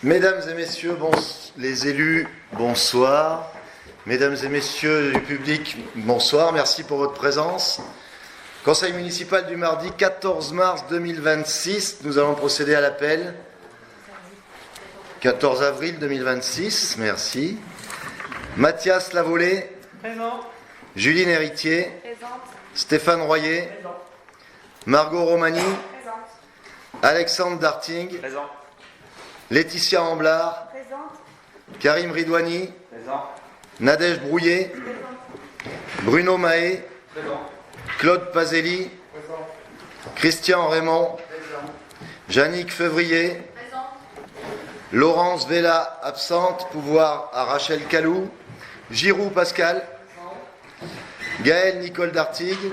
Mesdames et messieurs, les élus, bonsoir. Mesdames et messieurs du public, bonsoir. Merci pour votre présence. Conseil municipal du mardi 14 mars 2026. Nous allons procéder à l'appel. 14 avril 2026. Merci. Mathias Lavolée. Présent. Juline Héritier. Présente. Stéphane Royer. Présent. Margot Romani. Présente. Alexandre Darting. Présent. Laetitia Amblard. Présente. Karim Ridouani. Présent. Nadège Brouillet. Bruno Mahé. Présent. Claude Pazelli. Présent. Christian Raymond. Présent. Yannick Février. Présente. Laurence Vella, absente. Pouvoir à Rachel Calou. Giroud Pascal. Gaël Nicole Dartigue.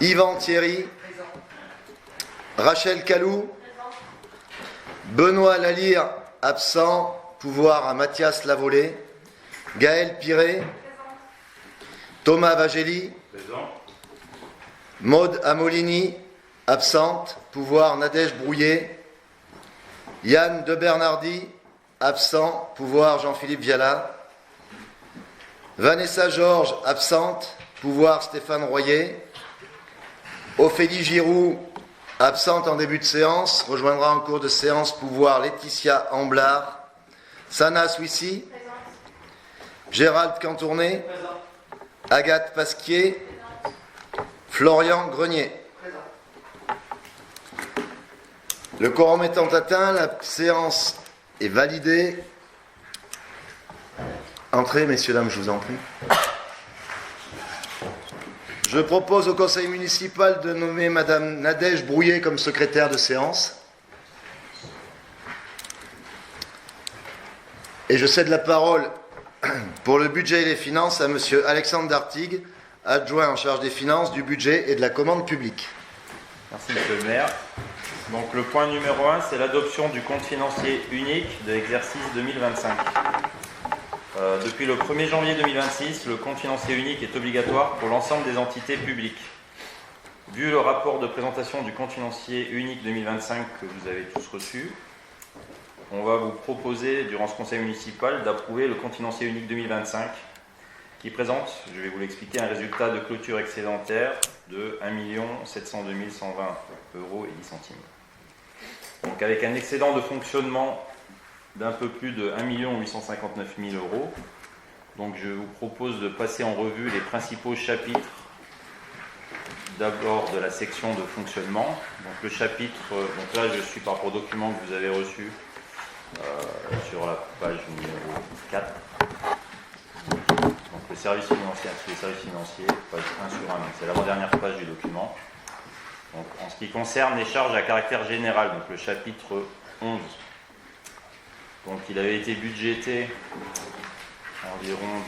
Yvan Thierry. Rachel Calou. Benoît Lalire, absent. Pouvoir à Mathias Lavolée. Gaël Piré. Thomas Vageli. Présent. Maude Amolini, absente. Pouvoir Nadège Brouillet. Yann de Bernardi, absent. Pouvoir Jean-Philippe Viala. Vanessa Georges, absente. Pouvoir Stéphane Royer. Ophélie Giroud, absente en début de séance. Rejoindra en cours de séance. Pouvoir Laetitia Amblard. Sana Souissi. Gérald Cantourné. Présent. Agathe Pasquier. Florian Grenier. Le quorum étant atteint, la séance est validée. Entrez, messieurs, dames, je vous en prie. Je propose au conseil municipal de nommer madame Nadège Brouillet comme secrétaire de séance. Et je cède la parole pour le budget et les finances à monsieur Alexandre Dartigue, adjoint en charge des finances, du budget et de la commande publique. Merci Monsieur le maire. Donc le point numéro 1, c'est l'adoption du compte financier unique de l'exercice 2025. Depuis le 1er janvier 2026, le compte financier unique est obligatoire pour l'ensemble des entités publiques. Vu le rapport de présentation du compte financier unique 2025 que vous avez tous reçu, on va vous proposer durant ce conseil municipal d'approuver le compte financier unique 2025 qui présente, je vais vous l'expliquer, un résultat de clôture excédentaire de 1 702 120 € et 10 centimes. Donc avec un excédent de fonctionnement d'un peu plus de 1 859 000 €. Donc je vous propose de passer en revue les principaux chapitres d'abord de la section de fonctionnement. Donc le chapitre, donc là je suis par rapport au document que vous avez reçu sur la page numéro 4. Donc le service financier, les services financiers, page 1 sur 1, donc c'est l'avant-dernière page du document. Donc en ce qui concerne les charges à caractère général, donc le chapitre 11, donc il avait été budgété environ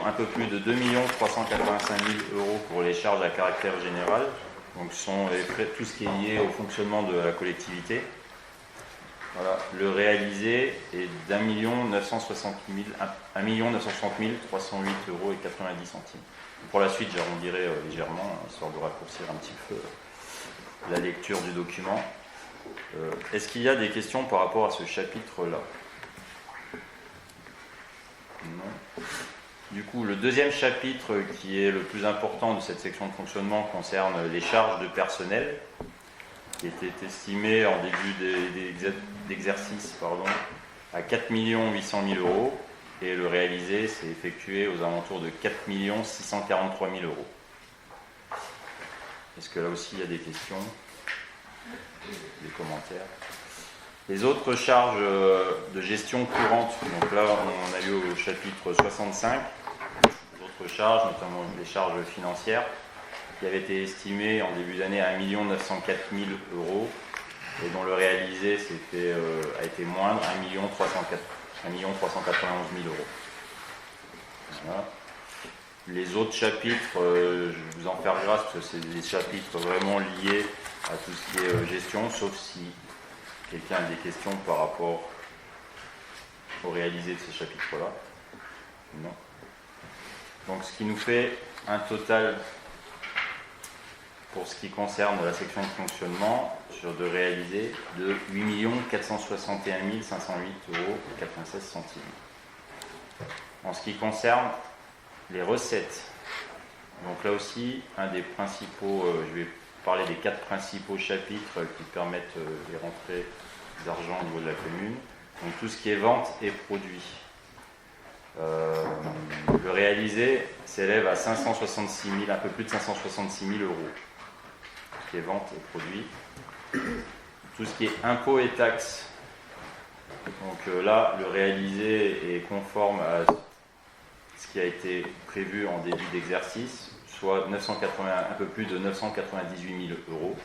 un peu plus de 2 385 000 € pour les charges à caractère général, donc ce sont tout ce qui est lié au fonctionnement de la collectivité. Voilà, le réalisé est d'1 960 308 € et 90 centimes. Pour la suite, j'arrondirai légèrement, histoire de raccourcir un petit peu la lecture du document. Est-ce qu'il y a des questions par rapport à ce chapitre-là? Non. Du coup, le deuxième chapitre, qui est le plus important de cette section de fonctionnement, concerne les charges de personnel, qui était estimé en début d'exercice à 4 800 000 € et le réalisé s'est effectué aux alentours de 4 643 000 €. Est-ce que là aussi il y a des questions, des commentaires? Les autres charges de gestion courante, donc là on a eu au chapitre 65, les autres charges, notamment les charges financières, qui avaient été estimées en début d'année à 1 904 000 € et dont le réalisé a été moindre, 1 391 000 €. Voilà. Les autres chapitres, je vous en faire grâce parce que c'est des chapitres vraiment liés à tout ce qui est gestion, sauf si quelqu'un a des questions par rapport au réalisé de ces chapitres-là. Non. Donc ce qui nous fait un total pour ce qui concerne la section de fonctionnement sur de réalisé de 8 461 508 euros et 96 centimes. En ce qui concerne les recettes, donc là aussi, un des principaux, je vais parler des 4 principaux chapitres qui permettent les rentrées d'argent au niveau de la commune. Donc tout ce qui est vente et produit. Le réalisé s'élève à 566 000, un peu plus de 566 000 euros. Tout ce qui est vente et produit. Tout ce qui est impôts et taxes. Donc là, le réalisé est conforme à ce qui a été prévu en début d'exercice, soit un peu plus de 998 000 euros.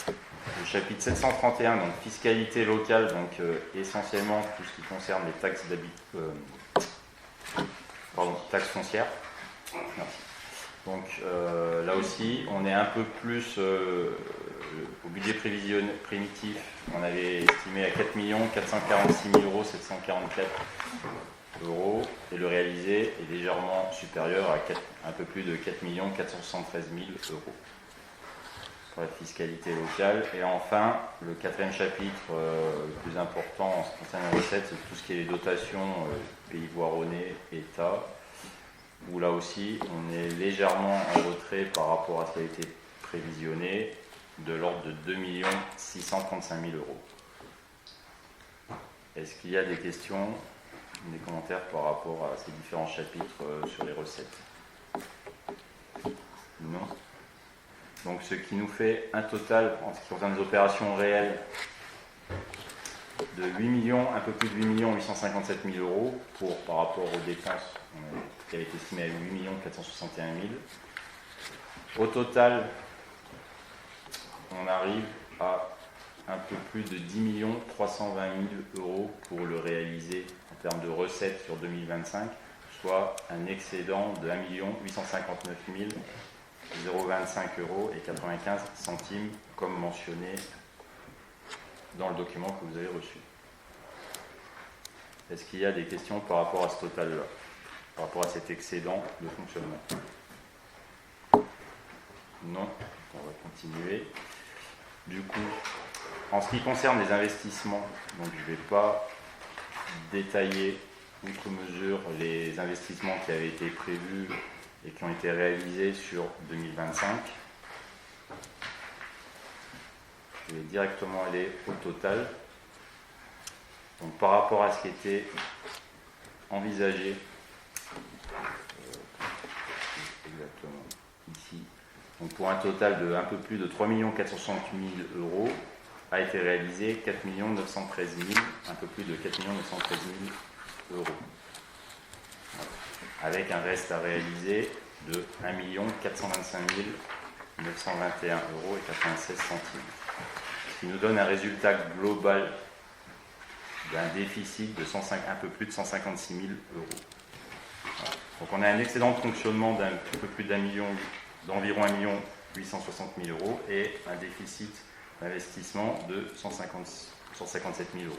Le chapitre 731, donc fiscalité locale, donc essentiellement tout ce qui concerne les taxes taxes foncières. Merci. Donc là aussi, on est un peu plus au budget primitif, on avait estimé à 4 446 000 744 euros et le réalisé est légèrement supérieur à un peu plus de 4 473 000 euros pour la fiscalité locale. Et enfin, le 4e chapitre, le plus important en ce qui concerne les recettes, c'est tout ce qui est les dotations pays voironnés, État, où là aussi on est légèrement en retrait par rapport à ce qui a été prévisionné, de l'ordre de 2 635 000 euros. Est-ce qu'il y a des questions, des commentaires par rapport à ces différents chapitres sur les recettes? Non. Donc ce qui nous fait un total, en ce qui concerne les opérations réelles, de 8 un peu plus de 8 857 000 euros par rapport aux dépenses qui avaient été estimées à 8 461 000. Au total, on arrive à un peu plus de 10 320 000 euros pour le réaliser en termes de recettes sur 2025, soit un excédent de 1 859 025 euros et 95 centimes, comme mentionné dans le document que vous avez reçu. Est-ce qu'il y a des questions par rapport à ce total-là, par rapport à cet excédent de fonctionnement? Non, on va continuer. Du coup, en ce qui concerne les investissements, donc je ne vais pas détailler outre mesure les investissements qui avaient été prévus et qui ont été réalisés sur 2025. Je vais directement aller au total. Donc par rapport à ce qui était envisagé, exactement ici, donc pour un total de un peu plus de 3 460 000 euros, a été réalisé 4 913 000, un peu plus de 4 913 000 euros. Avec un reste à réaliser de 1 425 921 euros et 96 centimes. Ce qui nous donne un résultat global d'un déficit de un peu plus de 156 000 euros. Voilà. Donc on a un excédent de fonctionnement d'un peu plus d'environ 1 860 000 euros et un déficit d'investissement de 157 000 euros.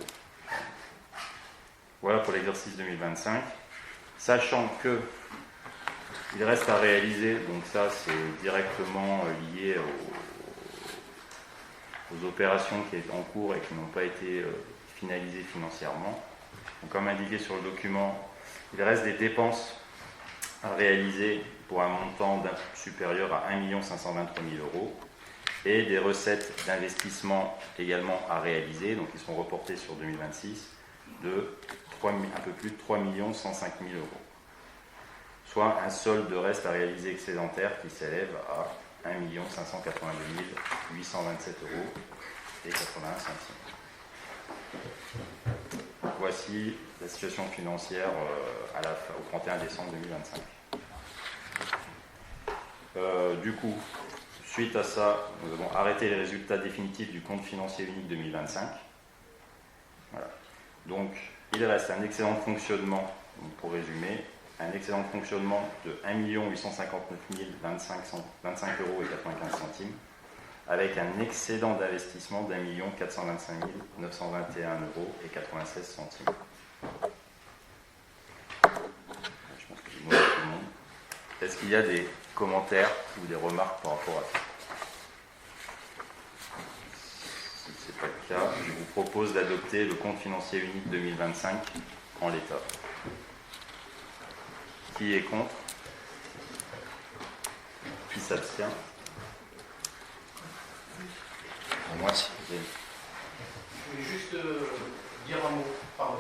Voilà pour l'exercice 2025. Sachant que il reste à réaliser, donc ça c'est directement lié aux opérations qui sont en cours et qui n'ont pas été finalisées financièrement. Donc, comme indiqué sur le document, il reste des dépenses à réaliser pour un montant supérieur à 1 523 000 euros et des recettes d'investissement également à réaliser, donc qui sont reportées sur 2026, de un peu plus de 3 105 000 euros. Soit un solde de reste à réaliser excédentaire qui s'élève à 1 582 827 euros et 81 centimes. Voici la situation financière au 31 décembre 2025. Du coup, suite à ça, nous avons arrêté les résultats définitifs du compte financier unique 2025. Voilà. Donc, il reste un excédent de fonctionnement, donc pour résumer, un excédent de fonctionnement de 1 859 025 euros et 95 centimes, avec un excédent d'investissement d'1 425 921 euros et 96 centimes. Je pense que j'ai montré tout le monde. Est-ce qu'il y a des commentaires ou des remarques par rapport à ça? cas, je vous propose d'adopter le compte financier unique 2025 en l'état. Qui est contre? Qui s'abstient? Moi, si. Je voulais juste dire un mot, pardon,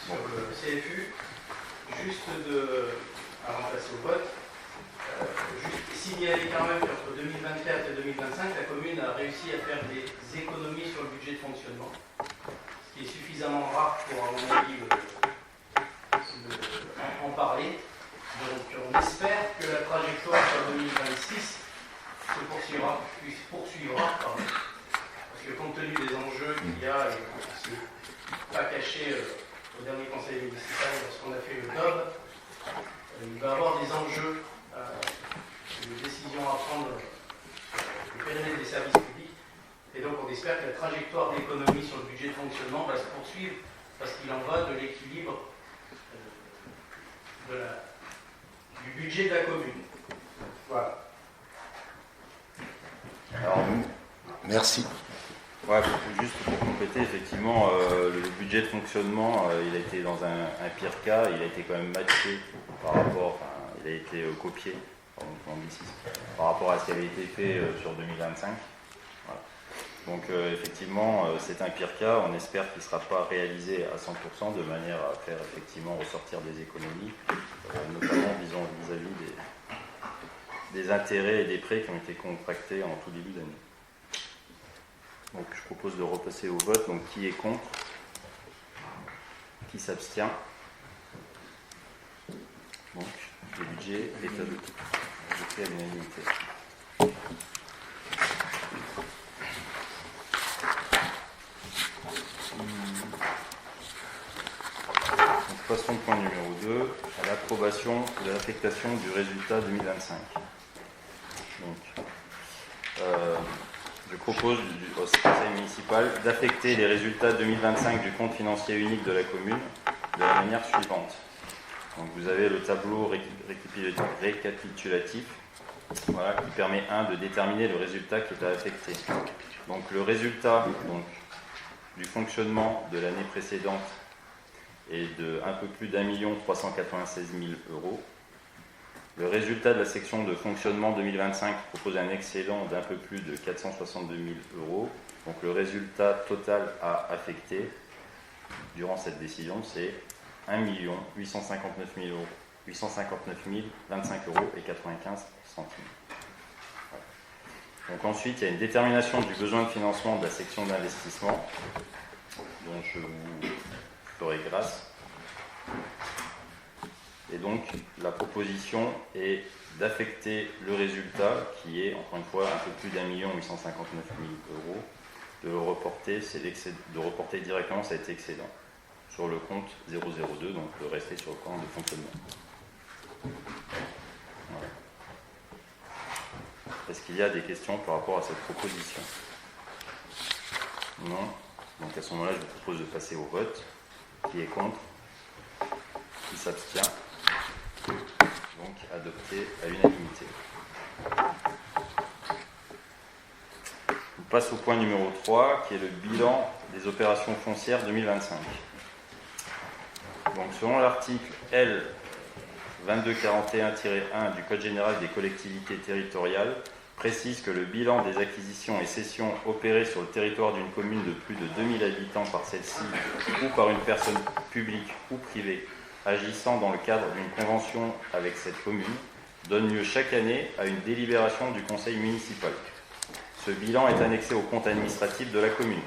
sur le CFU, juste avant de passer au vote, juste signaler quand même qu'entre 2024 et 2025, la commune a réussi à faire des économies sur le budget de fonctionnement, ce qui est suffisamment rare pour, à mon avis, en parler. Donc on espère que la trajectoire sur 2026 puisse poursuivra, parce que compte tenu des enjeux qu'il y a, et ce n'est pas caché au dernier conseil municipal lorsqu'on a fait le DOB, il va y avoir des enjeux, des décisions à prendre sur le périmètre des services publics, et donc on espère que la trajectoire d'économie sur le budget de fonctionnement va se poursuivre, parce qu'il en va de l'équilibre du budget de la commune. Voilà. Alors, Merci. ouais, juste pour compléter, effectivement, le budget de fonctionnement, il a été dans un pire cas, il a été quand même matché par rapport, il a été copié, par rapport à ce qui avait été fait sur 2025. Voilà. Donc effectivement, c'est un pire cas, on espère qu'il ne sera pas réalisé à 100% de manière à faire effectivement ressortir des économies, notamment vis-à-vis des intérêts et des prêts qui ont été contractés en tout début d'année. Donc je propose de repasser au vote. Donc qui est contre? Qui s'abstient? Donc le budget est adopté à l'unanimité. Donc passons au point numéro 2, à l'approbation de l'affectation du résultat 2025. Donc, je propose au conseil municipal d'affecter les résultats 2025 du compte financier unique de la commune de la manière suivante. Donc, vous avez le tableau récapitulatif, voilà, qui permet de déterminer le résultat qui est à affecter. Donc le résultat du fonctionnement de l'année précédente est de un peu plus d'1 396 000 euros. Le résultat de la section de fonctionnement 2025 propose un excédent d'un peu plus de 462 000 euros. Donc le résultat total à affecter durant cette décision, c'est 1 859 025 euros et 95 centimes. Voilà. Donc ensuite, il y a une détermination du besoin de financement de la section d'investissement, dont je vous ferai grâce. Et donc, la proposition est d'affecter le résultat, qui est, encore une fois, un peu plus d'1 859 000 euros, de le reporter, de reporter directement cet excédent sur le compte 002, donc de rester sur le compte de fonctionnement. Voilà. Est-ce qu'il y a des questions par rapport à cette proposition? Non. Donc à ce moment-là, je vous propose de passer au vote. Qui est contre? Qui s'abstient? Donc adopté à l'unanimité. On passe au point numéro 3, qui est le bilan des opérations foncières 2025. Donc selon l'article L 2241-1 du Code général des collectivités territoriales, précise que le bilan des acquisitions et cessions opérées sur le territoire d'une commune de plus de 2000 habitants par celle-ci ou par une personne publique ou privée agissant dans le cadre d'une convention avec cette commune donne lieu chaque année à une délibération du conseil municipal. Ce bilan est annexé au compte administratif de la commune.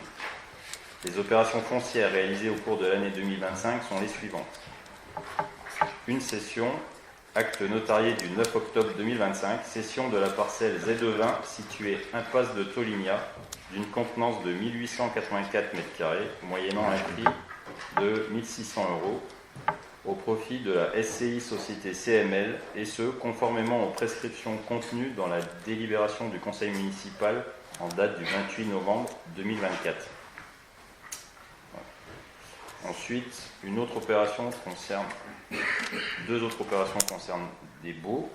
Les opérations foncières réalisées au cours de l'année 2025 sont les suivantes. Une cession, acte notarié du 9 octobre 2025, cession de la parcelle Z20 située impasse de Toligna, d'une contenance de 1884 m², moyennant un prix de 1600 euros, au profit de la SCI Société CML, et ce, conformément aux prescriptions contenues dans la délibération du conseil municipal en date du 28 novembre 2024. Ensuite, deux autres opérations concernent des baux.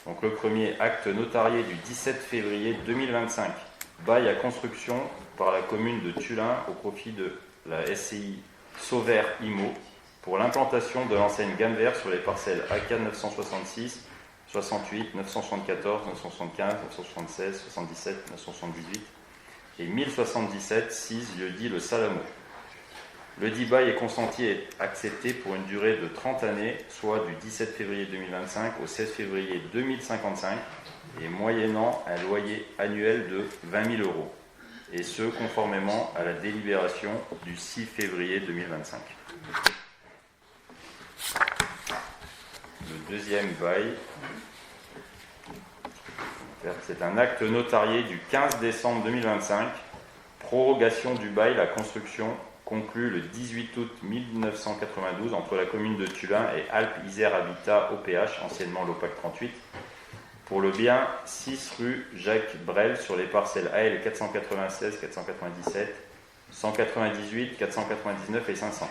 Donc le premier, acte notarié du 17 février 2025, bail à construction par la commune de Tullin au profit de la SCI Sauvert Immo pour l'implantation de l'enseigne Gamme Vert sur les parcelles AK 966, 68, 974, 975, 976, 77, 978 et 1077, 6, lieu-dit le Salamo. Le dit bail est consenti et accepté pour une durée de 30 années, soit du 17 février 2025 au 16 février 2055, et moyennant un loyer annuel de 20 000 €, et ce, conformément à la délibération du 6 février 2025. Le deuxième bail, c'est un acte notarié du 15 décembre 2025, prorogation du bail, la construction, conclu le 18 août 1992 entre la commune de Tullin et Alpes Isère Habitat OPH, anciennement l'OPAC 38, pour le bien 6 rue Jacques Brel sur les parcelles AL 496, 497, 198, 499 et 500.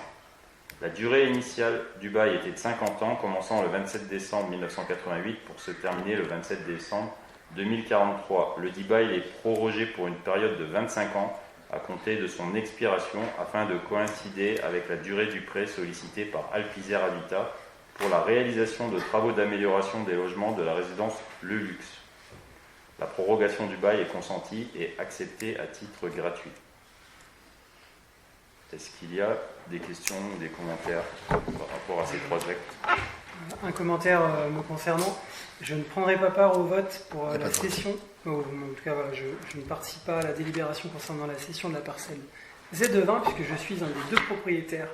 La durée initiale du bail était de 50 ans, commençant le 27 décembre 1988 pour se terminer le 27 décembre 2043. Le dit bail est prorogé pour une période de 25 ans à compter de son expiration afin de coïncider avec la durée du prêt sollicité par Alpes Isère Habitat pour la réalisation de travaux d'amélioration des logements de la résidence Le Luxe. La prorogation du bail est consentie et acceptée à titre gratuit. Est-ce qu'il y a des questions ou des commentaires par rapport à ces trois actes ? Un commentaire me concernant. Je ne prendrai pas part au vote pour la cession. En tout cas, voilà, je ne participe pas à la délibération concernant la cession de la parcelle Z20, puisque je suis un des deux propriétaires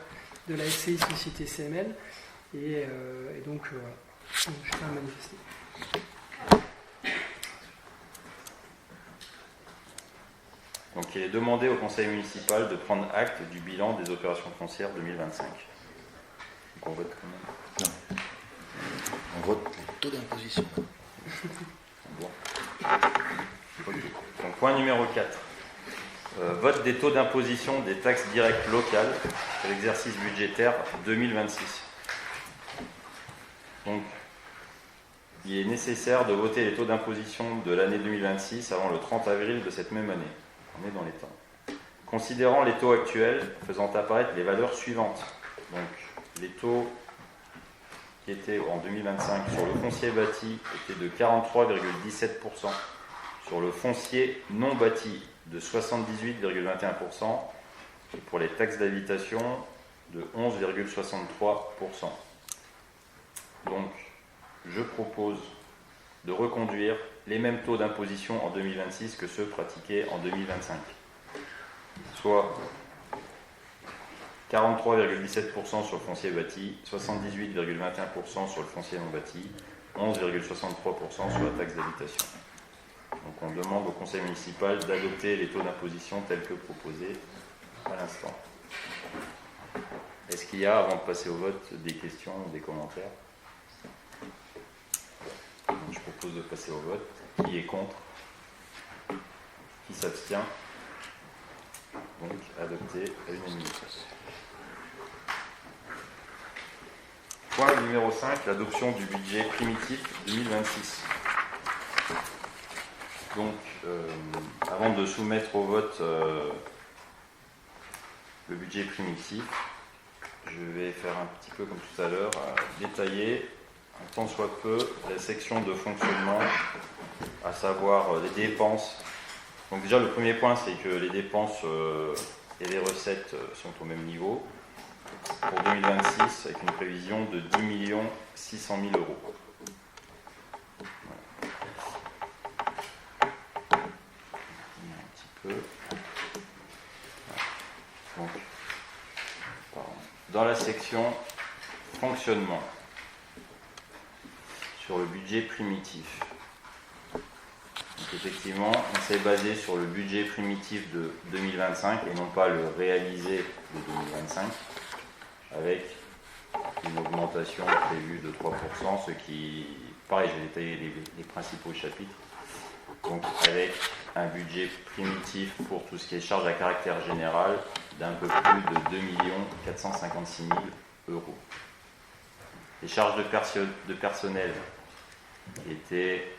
de la SCI Société CML. Et donc, voilà, je tiens à manifester. Donc, il est demandé au conseil municipal de prendre acte du bilan des opérations foncières 2025. Donc, on vote quand même. Non. On vote les taux d'imposition. Bon. Donc, point numéro 4. Vote des taux d'imposition des taxes directes locales pour l'exercice budgétaire 2026. Donc, il est nécessaire de voter les taux d'imposition de l'année 2026 avant le 30 avril de cette même année. On est dans les temps. Considérant les taux actuels, faisant apparaître les valeurs suivantes. Donc, les taux qui étaient en 2025 sur le foncier bâti étaient de 43,17%, sur le foncier non bâti de 78,21%, et pour les taxes d'habitation de 11,63%. Donc, je propose de reconduire les mêmes taux d'imposition en 2026 que ceux pratiqués en 2025, soit 43,17% sur le foncier bâti, 78,21% sur le foncier non bâti, 11,63% sur la taxe d'habitation. Donc on demande au conseil municipal d'adopter les taux d'imposition tels que proposés à l'instant. Est-ce qu'il y a, avant de passer au vote, des questions ou des commentaires ? Donc je propose de passer au vote. Qui est contre ? Qui s'abstient ? Donc adopté à l'unanimité. Point numéro 5, l'adoption du budget primitif 2026. Donc, avant de soumettre au vote le budget primitif, je vais faire un petit peu comme tout à l'heure, détailler un tant soit peu la section de fonctionnement, à savoir les dépenses. Donc déjà, le premier point, c'est que les dépenses et les recettes sont au même niveau pour 2026, avec une prévision de 10 600 000 €. Donc, dans la section fonctionnement, sur le budget primitif. Donc, effectivement, on s'est basé sur le budget primitif de 2025 et non pas le réalisé de 2025, avec une augmentation prévue de 3%, ce qui, pareil, je vais détailler les principaux chapitres. Donc avec un budget primitif pour tout ce qui est charges à caractère général d'un peu plus de 2 456 000 €. Les charges de personnel étaient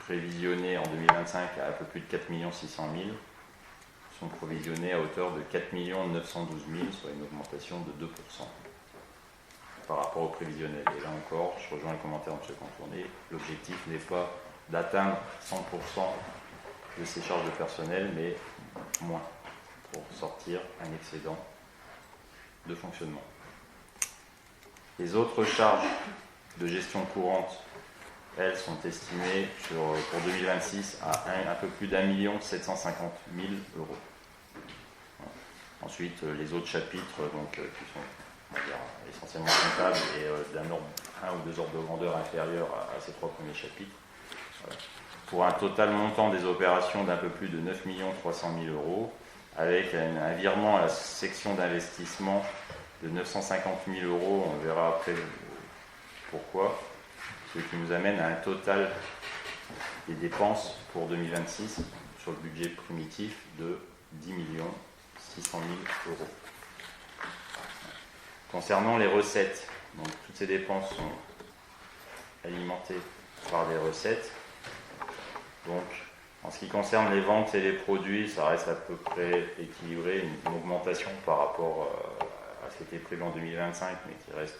prévisionnés en 2025 à un peu plus de 4 600 000 sont provisionnés à hauteur de 4 912 000, soit une augmentation de 2% par rapport au prévisionnel. Et là encore, je rejoins le commentaire de M. Contourné, l'objectif n'est pas d'atteindre 100% de ces charges de personnel, mais moins, pour sortir un excédent de fonctionnement. Les autres charges de gestion courante, elles sont estimées pour 2026 à un peu plus d'1 750 000 €. Ensuite, les autres chapitres qui sont, on va dire, essentiellement comptables et d'un ordre, 1 ou 2 ordres de grandeur inférieurs à ces 3 premiers chapitres, pour un total montant des opérations d'un peu plus de 9 300 000 €, avec un virement à la section d'investissement de 950 000 €, on verra après pourquoi, ce qui nous amène à un total des dépenses pour 2026 sur le budget primitif de 10 600 000 €. Concernant les recettes, donc toutes ces dépenses sont alimentées par des recettes. Donc, en ce qui concerne les ventes et les produits, ça reste à peu près équilibré, une augmentation par rapport à ce qui était prévu en 2025, mais qui reste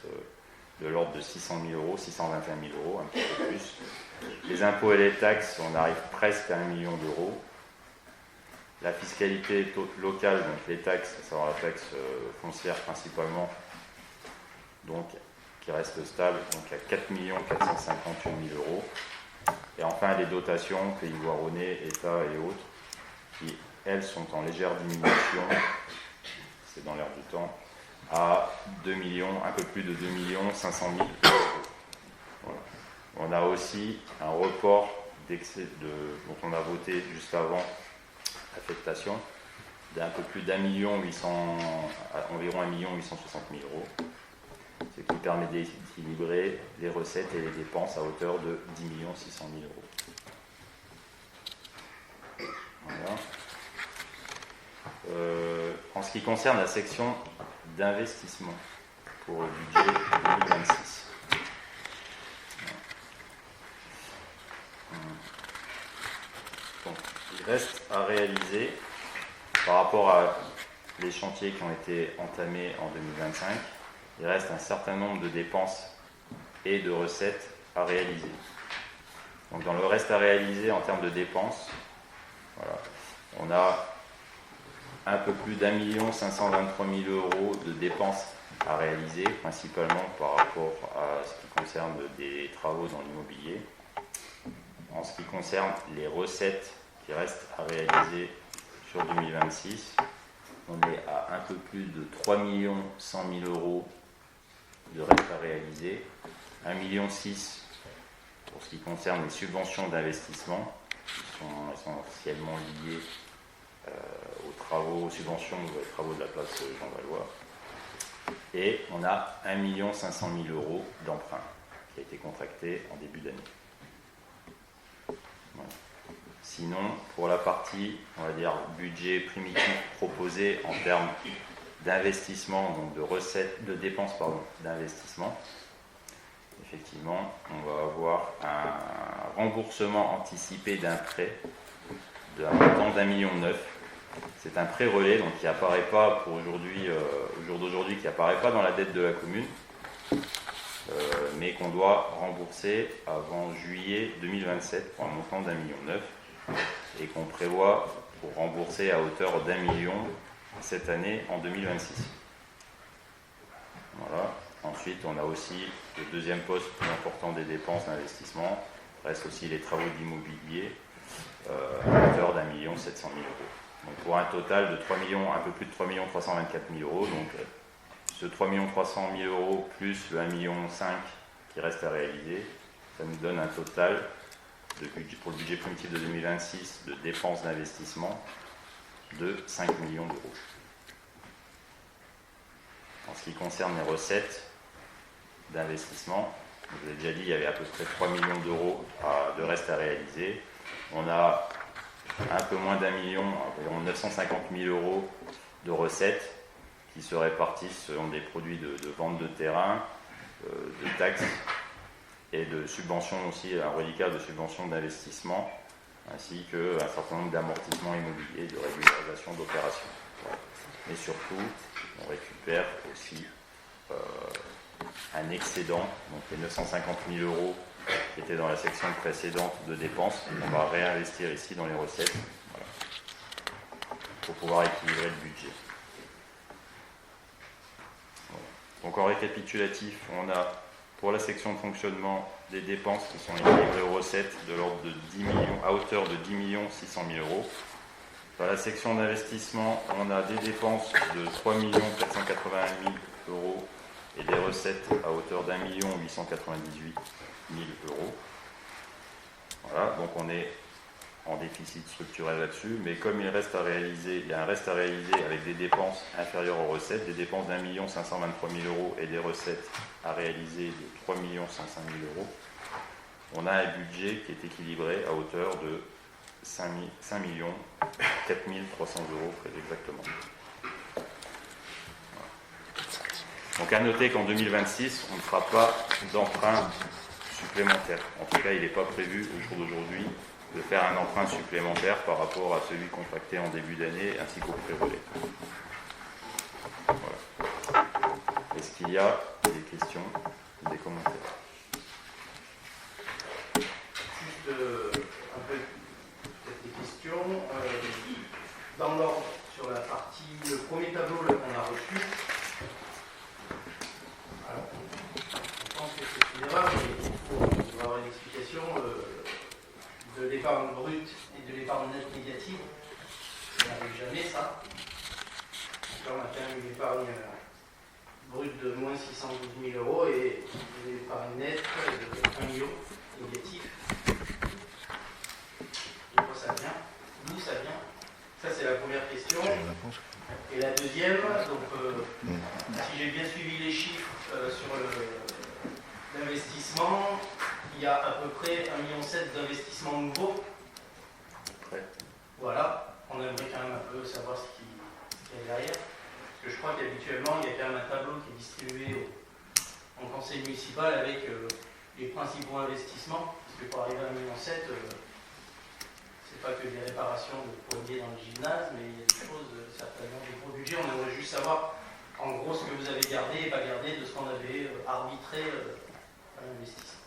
de l'ordre de 600 000 €, 621 000 €, un petit peu plus. Les impôts et les taxes, on arrive presque à 1 million d'euros. La fiscalité locale, donc les taxes, à savoir la taxe foncière principalement, donc qui reste stable, donc à 4 458 000 €. Et enfin, les dotations, pays voironnais, État et autres, qui, elles, sont en légère diminution, c'est dans l'air du temps, à un peu plus de 2 500 000 €. Voilà. On a aussi un report d'excès dont on a voté juste avant affectation, d'un peu plus environ 1 860 000 €, ce qui permet d'équilibrer les recettes et les dépenses à hauteur de 10 600 000 €. Voilà. En ce qui concerne la section d'investissement pour le budget 2026. Donc, il reste à réaliser par rapport à les chantiers qui ont été entamés en 2025. Il reste un certain nombre de dépenses et de recettes à réaliser. Donc dans le reste à réaliser en termes de dépenses, voilà, on a un peu plus d'1 523 000 € de dépenses à réaliser, principalement par rapport à ce qui concerne des travaux dans l'immobilier. En ce qui concerne les recettes qui restent à réaliser sur 2026, on est à un peu plus de 3 100 000 € de reste à réaliser, 1,6 million pour ce qui concerne les subventions d'investissement, qui sont essentiellement liées aux subventions aux travaux de la place Jean Valois. Et on a 1 500 000 € d'emprunt qui a été contracté en début d'année. Voilà. Sinon, pour la partie, on va dire, budget primitif proposé en termes d'investissement, donc de recettes, de dépenses d'investissement, effectivement, on va avoir un remboursement anticipé d'un prêt d'un montant d'1,9 million. C'est un prêt relais, donc qui n'apparaît pas pour aujourd'hui, au jour d'aujourd'hui, qui n'apparaît pas dans la dette de la commune, mais qu'on doit rembourser avant juillet 2027 pour un montant d'1,9 million et qu'on prévoit pour rembourser à hauteur d'1 million cette année en 2026. Voilà. Ensuite, on a aussi le deuxième poste plus important des dépenses d'investissement, reste aussi les travaux d'immobilier à hauteur d'1 700 000 €. Donc pour un total de un peu plus de 3 324 000 €. Donc ce 3 300 000 € plus le 1,5 million qui reste à réaliser, ça nous donne un total pour le budget primitif de 2026 de dépenses d'investissement de 5 millions d'euros. En ce qui concerne les recettes d'investissement, je vous ai déjà dit, il y avait à peu près 3 millions d'euros de reste à réaliser. On a un peu moins d'1 million, environ 950 000 € de recettes qui se répartissent selon des produits de vente de terrain, de taxes et de subventions aussi, un reliquat de subventions d'investissement, ainsi qu'un certain nombre d'amortissements immobiliers, de régularisation d'opérations. Voilà. Mais surtout, on récupère aussi un excédent, donc les 950 000 euros qui étaient dans la section précédente de dépenses, on va réinvestir ici dans les recettes, voilà, pour pouvoir équilibrer le budget. Voilà. Donc en récapitulatif, on a pour la section de fonctionnement des dépenses qui sont équilibrées aux recettes de l'ordre de 10 millions, à hauteur de 10 600 000 euros. Dans la section d'investissement, on a des dépenses de 3 481 000 euros et des recettes à hauteur d'1 898 000 euros. Voilà, donc on est en déficit structurel là-dessus, mais comme il y a un reste à réaliser avec des dépenses inférieures aux recettes, des dépenses d'1 523 000 euros et des recettes à réaliser de 3 500 000 euros, on a un budget qui est équilibré à hauteur de 5 4 300 euros très exactement. Voilà. Donc à noter qu'en 2026, on ne fera pas d'emprunt supplémentaire. En tout cas, il n'est pas prévu au jour d'aujourd'hui de faire un emprunt supplémentaire par rapport à celui contracté en début d'année ainsi qu'au pré-relais. Voilà. Est-ce qu'il y a des questions, des commentaires? Juste un peu peut-être des questions. Dans l'ordre, sur la partie, le premier tableau qu'on a reçu, alors, je pense que c'est une erreur, mais il faut avoir une explication de l'épargne brute et de l'épargne nette négative. Ça n'arrive jamais, ça. Donc là, on a quand même une épargne brute de moins 612 000 euros et une épargne nette de 1 million négatif. De quoi ça vient? D'où ça vient? Ça, c'est la première question. Et la deuxième, donc, si j'ai bien suivi les chiffres sur l'investissement, il y a à peu près 1,7 million d'investissements nouveaux. Voilà, on aimerait quand même un peu savoir ce qu'il y a derrière. Parce que je crois qu'habituellement, il y a quand même un tableau qui est distribué en conseil municipal avec les principaux investissements. Parce que pour arriver à 1,7 million, c'est pas que des réparations de poignées dans le gymnase, mais il y a des choses, certainement des gros budgets. On aimerait juste savoir, en gros, ce que vous avez gardé et pas gardé de ce qu'on avait arbitré à l'investissement.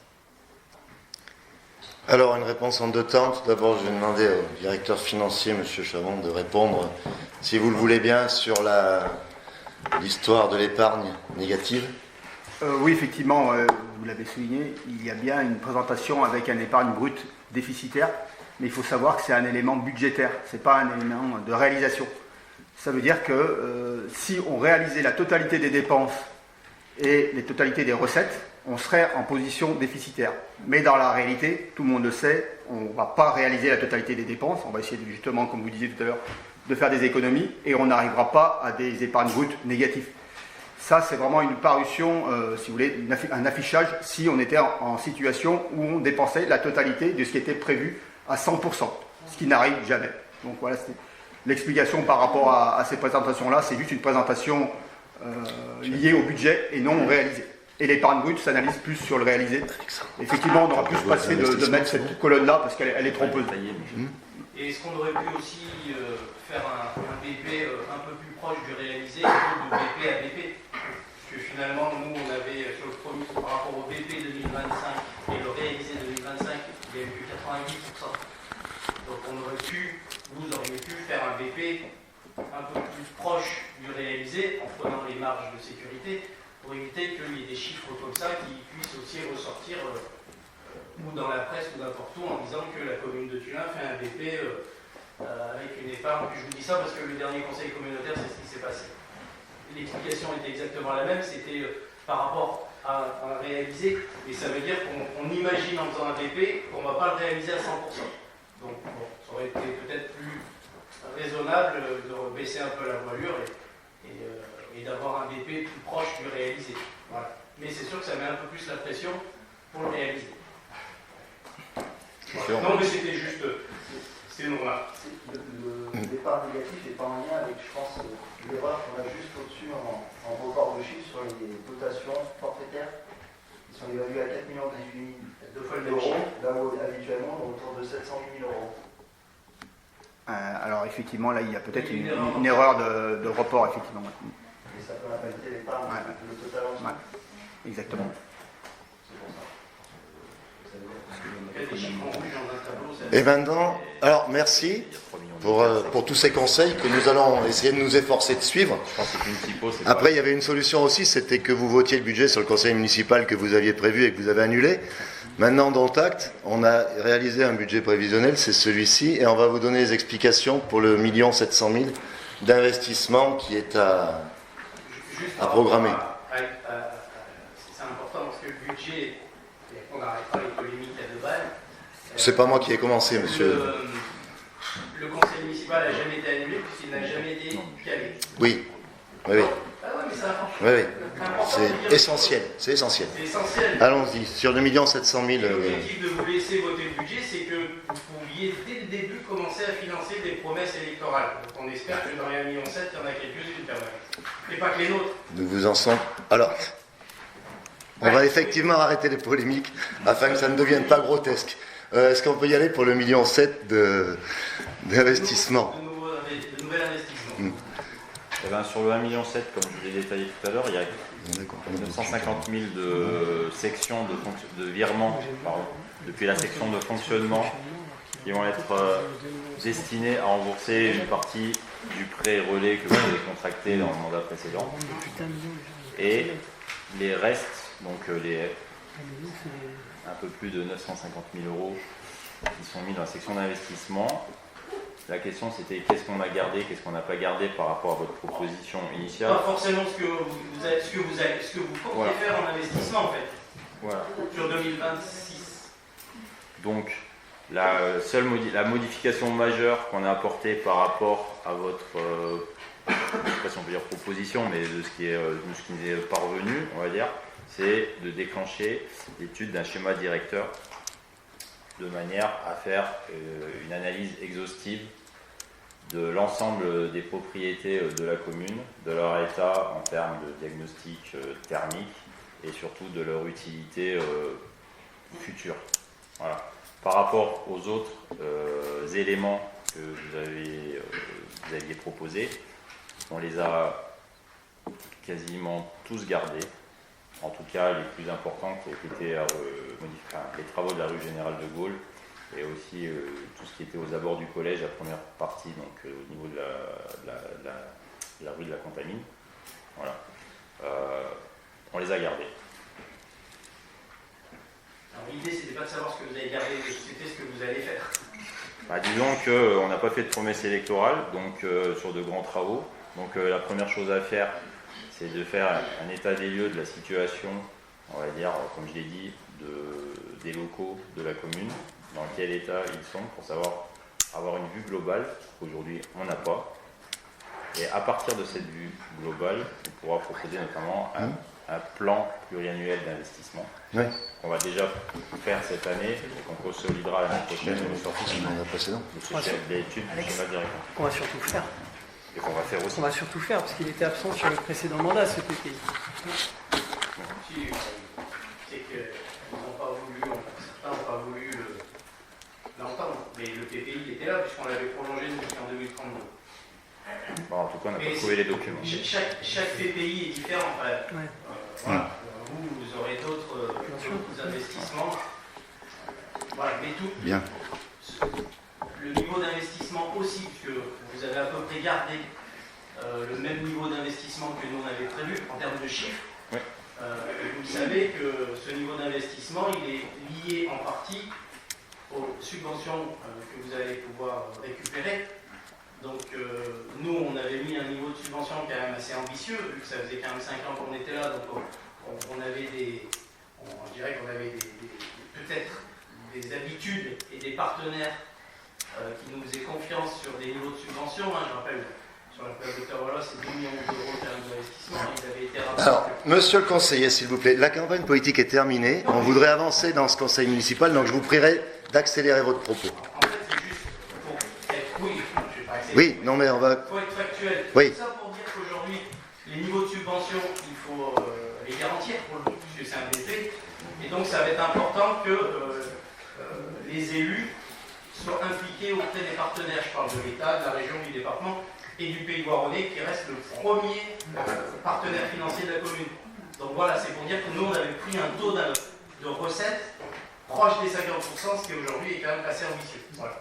Alors, une réponse en deux temps. Tout d'abord, je vais demander au directeur financier, M. Chavon, de répondre, si vous le voulez bien, sur l'histoire de l'épargne négative. Oui, effectivement, vous l'avez souligné, il y a bien une présentation avec un épargne brute déficitaire, mais il faut savoir que c'est un élément budgétaire, ce n'est pas un élément de réalisation. Ça veut dire que si on réalisait la totalité des dépenses et les totalités des recettes, on serait en position déficitaire. Mais dans la réalité, tout le monde le sait, on ne va pas réaliser la totalité des dépenses, on va essayer justement, comme vous disiez tout à l'heure, de faire des économies et on n'arrivera pas à des épargnes brutes négatives. Ça, c'est vraiment une parution, si vous voulez, un affichage si on était en situation où on dépensait la totalité de ce qui était prévu à 100%, ce qui n'arrive jamais. Donc voilà, c'est l'explication par rapport à ces présentations-là, c'est juste une présentation liée au budget et non réalisée. Et l'épargne brute s'analyse plus sur le réalisé. Effectivement, on aura plus passé de mettre cette colonne-là parce qu'elle est trompeuse. Et est-ce qu'on aurait pu aussi faire un BP un peu plus proche du réalisé plutôt de BP à BP? Parce que finalement, nous, on avait sur le premier, par rapport au BP 2025 et le réalisé 2025, il y a eu que 88%. Donc on aurait pu, vous auriez pu faire un BP un peu plus proche du réalisé en prenant les marges de sécurité pour éviter qu'il y ait des chiffres comme ça qui puissent aussi ressortir ou dans la presse ou n'importe où en disant que la commune de Thuin fait un BP avec une épargne. Puis je vous dis ça parce que le dernier conseil communautaire, c'est ce qui s'est passé. L'explication était exactement la même, c'était par rapport à un réalisé, et ça veut dire qu'on imagine en faisant un BP qu'on ne va pas le réaliser à 100%. Donc bon, ça aurait été peut-être plus raisonnable de baisser un peu la voilure et d'avoir un BP plus proche du réalisé. Voilà. Mais c'est sûr que ça met un peu plus la pression pour le réaliser. Voilà. Non, mais c'était juste... C'était une remarque. Le départ négatif n'est pas en lien avec, je pense, l'erreur qu'on a juste au-dessus en rebord de chiffres sur les dotations forfaitaires. Ils sont évalués à 4 018 Alors effectivement, là, il y a peut-être une erreur de report, effectivement. Et ça peut impacter l'épargne, Ouais. le total en Ouais. Exactement. C'est pour ça. Ça veut dire Il y a des chiffres en rouge dans un tableau. ça- Et maintenant, alors merci pour tous ces conseils que nous allons essayer de nous efforcer de suivre. Je pense que c'est une typo. c'est Après, pas- il y avait une solution aussi, c'était que vous votiez le budget sur le conseil municipal que vous aviez prévu et que vous avez annulé. Maintenant, dont acte, on a réalisé un budget prévisionnel, c'est celui-ci, et on va vous donner les explications pour le 1 700 000 d'investissement qui est à... Juste à par programmer. rapport c'est important parce que le budget, et on n'arrête pas les polémiques à deux balles. C'est pas moi qui ai commencé, monsieur. Le conseil municipal n'a jamais été annulé puisqu'il n'a jamais été calé. Oui, oui, oui, Ah ouais, mais c'est important. oui, oui. Important de dire C'est les essentiel, c'est essentiel. choses. C'est essentiel. Allons-y, sur le 1 700 000... L'objectif de vous laisser voter le budget, c'est que vous pouviez dès le début commencer à financer des promesses électorales. Donc on espère que dans les 1,7 million, il y en a quelques-unes quand même. Et pas que les nôtres. Nous vous en sommes... Alors, on va effectivement arrêter les polémiques afin que ça ne devienne pas grotesque. Est-ce qu'on peut y aller pour le 1,7 million d'investissement? De nouvel investissement. Eh ben, sur le 1,7 million, comme je vous l'ai détaillé tout à l'heure, il y a 950 000 de sections de virements depuis la section de fonctionnement qui vont être destinées à rembourser une partie du prêt relais que vous avez contracté dans le mandat précédent. Et les restes, donc un peu plus de 950 000 euros qui sont mis dans la section d'investissement. La question c'était qu'est-ce qu'on a gardé, qu'est-ce qu'on n'a pas gardé par rapport à votre proposition initiale. Pas forcément ce que vous comptez Voilà. faire en investissement en fait, Voilà. sur 2026. Donc la modification majeure qu'on a apportée par rapport à votre je ne sais pas si on peut dire proposition, mais de ce qui nous est parvenu, on va dire, c'est de déclencher l'étude d'un schéma directeur de manière à faire une analyse exhaustive de l'ensemble des propriétés de la commune, de leur état en termes de diagnostic thermique et surtout de leur utilité future. Voilà. Par rapport aux autres éléments que vous aviez proposés, on les a quasiment tous gardés. En tout cas, les plus importants qui étaient les travaux de la rue Générale de Gaulle et aussi tout ce qui était aux abords du collège, la première partie, donc au niveau de la rue de la Contamine. Voilà. On les a gardés. Alors l'idée c'était pas de savoir ce que vous avez gardé, c'était ce que vous allez faire. Bah, disons qu'on n'a pas fait de promesse électorale donc, sur de grands travaux. Donc la première chose à faire, c'est de faire un état des lieux de la situation, on va dire, comme je l'ai dit, des locaux de la commune, dans quel état ils sont, pour savoir avoir une vue globale, qu'aujourd'hui on n'a pas. Et à partir de cette vue globale, on pourra proposer notamment un plan pluriannuel d'investissement. Oui. On va déjà faire cette année et qu'on consolidera l'année prochaine une sortie précédent. de l'étude du schéma directeur. On va surtout faire. Et qu'on va faire aussi. On va surtout faire, parce qu'il était absent sur le précédent mandat, ce PPI. C'est que certains n'ont pas voulu l'entendre, mais le PPI était là puisqu'on l'avait prolongé jusqu'en 2032. Bon, en tout cas, on n'a Mais pas trouvé les documents. Chaque PPI est différent. Ouais. Voilà. Vous aurez d'autres investissements. Voilà, mais tout. Bien. Le niveau d'investissement aussi, puisque vous avez à peu près gardé le même niveau d'investissement que nous on avait prévu en termes de chiffres. Oui. Et vous savez que ce niveau d'investissement, il est lié en partie aux subventions que vous allez pouvoir récupérer. Donc nous, on avait mis un niveau de subvention quand même assez ambitieux, vu que ça faisait quand même 5 ans qu'on était là, donc on avait on dirait qu'on avait peut-être des habitudes et des partenaires qui nous faisaient confiance sur des niveaux de subvention. Je rappelle, sur la place de Terre-Wallois, c'est 2 millions d'euros en termes d'investissement. Ils avaient été rappelés. Alors, monsieur le conseiller, s'il vous plaît, la campagne politique est terminée. On voudrait avancer dans ce conseil municipal, donc je vous prierai d'accélérer votre propos. En fait, c'est juste pour être... Oui, je vais pas accélérer. Oui, non mais on va... Il faut être factuel. Oui. Tout ça pour dire qu'aujourd'hui, les niveaux de subvention, il faut les garantir pour le coup, puisque c'est un BP. Et donc, ça va être important que les élus soit impliqué auprès des partenaires. Je parle de l'État, de la région, du département et du Pays Voironnais qui reste le premier partenaire financier de la commune. Donc voilà, c'est pour dire que nous, on avait pris un taux de recettes proche des 50%, ce qui aujourd'hui est quand même assez ambitieux. Voilà.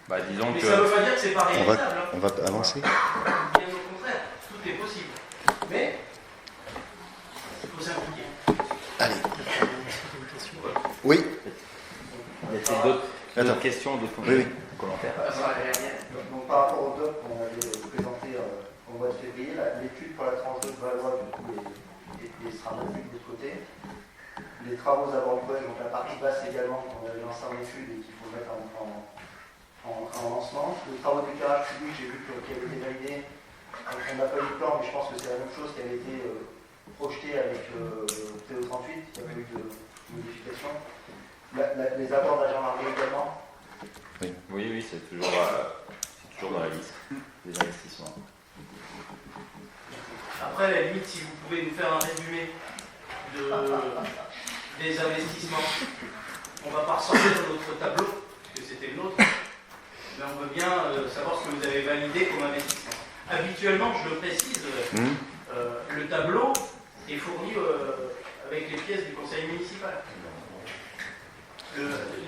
Bah, disons Mais que... ça ne veut pas dire que c'est pas réalisable. On va avancer. Bien au contraire, tout est possible. Mais il faut s'impliquer. Allez. Oui. Y a-t-il d'autres questions, d'autres commentaires? Donc par rapport au doc qu'on avait présenté au mois de février, l'étude pour la tranche 2 de Valois du coup sera maintenue de l'autre côté. Les travaux à bord du collège, donc la partie basse également, on avait lancé en étude et qu'il faut mettre en lancement. Les travaux d'éclairage public, j'ai vu qu'il avait été validé. On n'a pas eu de plan, mais je pense que c'est la même chose qui avait été projeté avec PO38, il n'y a pas eu de modification. Les apports de la gendarmerie également. Oui, c'est toujours dans la liste des investissements. Après, à la limite, si vous pouvez nous faire un résumé des investissements, on ne va pas ressortir notre tableau, puisque c'était le nôtre, mais on veut bien savoir ce que vous avez validé comme investissement. Habituellement, je le précise, le tableau est fourni avec les pièces du conseil municipal.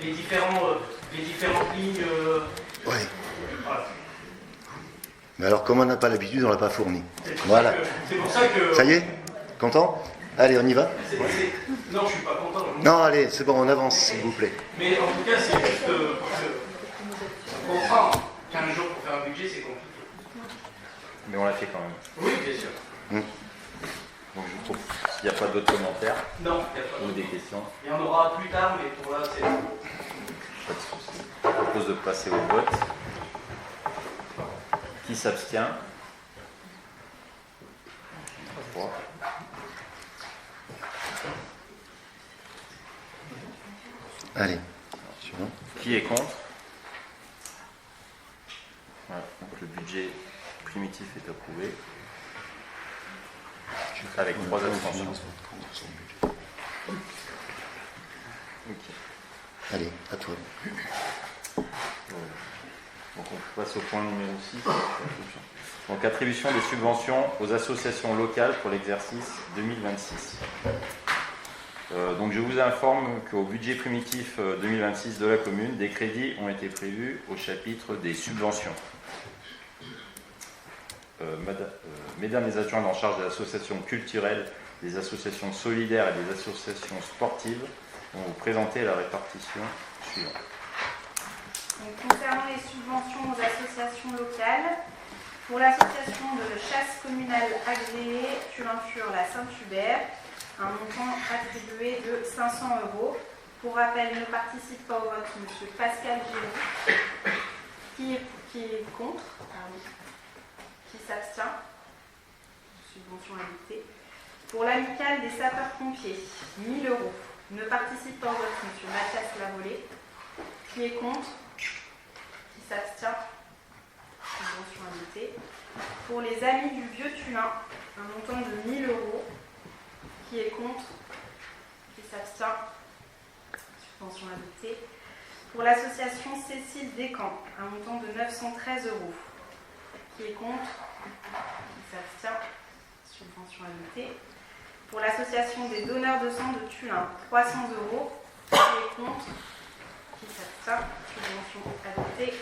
Les différentes lignes. Oui. Voilà. Mais alors, comme on n'a pas l'habitude, on ne l'a pas fourni. Voilà. C'est pour ça que. Ça y est? Content? Allez, on y va? Non, je ne suis pas content. Non, allez, c'est bon, on avance, s'il vous plaît. Mais en tout cas, c'est juste pour que. On comprend 15 jours pour faire un budget, c'est compliqué. Mais on l'a fait quand même. Oui, bien sûr. Donc je trouve qu'il n'y a pas d'autres commentaires Non, il n'y a pas. ou des questions. Il y en aura plus tard, mais pour là, c'est. Pas de souci. Je propose de passer au vote. Qui s'abstient? 3. Allez. Suivant. Qui est contre? Voilà, donc le budget primitif est approuvé. Avec 3 abstentions. Ok. Allez, à toi. Donc on passe au point numéro 6. Donc attribution des subventions aux associations locales pour l'exercice 2026. Donc je vous informe qu'au budget primitif 2026 de la commune, des crédits ont été prévus au chapitre des subventions. Mesdames les adjointes en charge des associations culturelles, des associations solidaires et des associations sportives vont vous présenter la répartition suivante. Donc, concernant les subventions aux associations locales, pour l'association de chasse communale agréée Turin-Fur la Saint-Hubert, un montant attribué de 500 €. Pour rappel, ne participe pas au vote M. Pascal Géraud, qui est contre, qui s'abstient, subvention invitée. Pour l'amicale des sapeurs-pompiers, 1 000 €. Ne participe pas au vote M. Mathias Lavolée, qui est contre, qui s'abstient, subvention invitée. Pour les amis du Vieux Tunin, un montant de 1 000 €. Qui est contre, qui s'abstient, subvention adoptée. Pour l'association Cécile Descamps, un montant de 913 €. Qui est contre, qui s'abstient, subvention adoptée. Pour l'association des donneurs de sang de Tunin, 300 €. Qui est contre, qui s'abstient, subvention adoptée.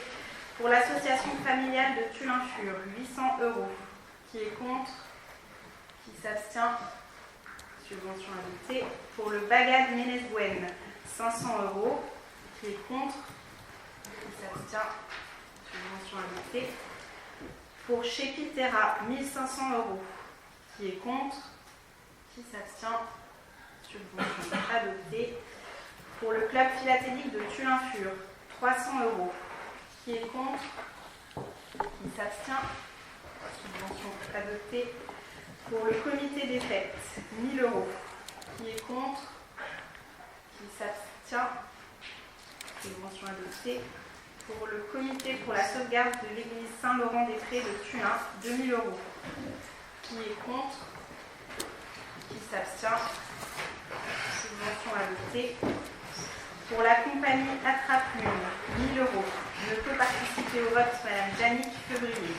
Pour l'association familiale de Turin-Fur, 800 €. Qui est contre, qui s'abstient, subvention adoptée. Pour le Bagad Ménez-Gwen, 500 €. Qui est contre, qui s'abstient, subvention adoptée. Pour Chépitera, 1 500 €. Qui est contre, qui s'abstient, subvention adoptée. Pour le club philatélique de Turin-Fur, 300 €. Qui est contre, qui s'abstient, subvention adoptée. Pour le comité des fêtes, 1 000 €. Qui est contre, qui s'abstient, subvention adoptée. Pour le comité pour la sauvegarde de l'église Saint-Laurent-des-Prés de Tunin, 2 000 €. Qui est contre, qui s'abstient, subvention adoptée. Pour la compagnie Attrape-Lune, 1 000 euros. Ne peut participer au vote Madame Jannick Février.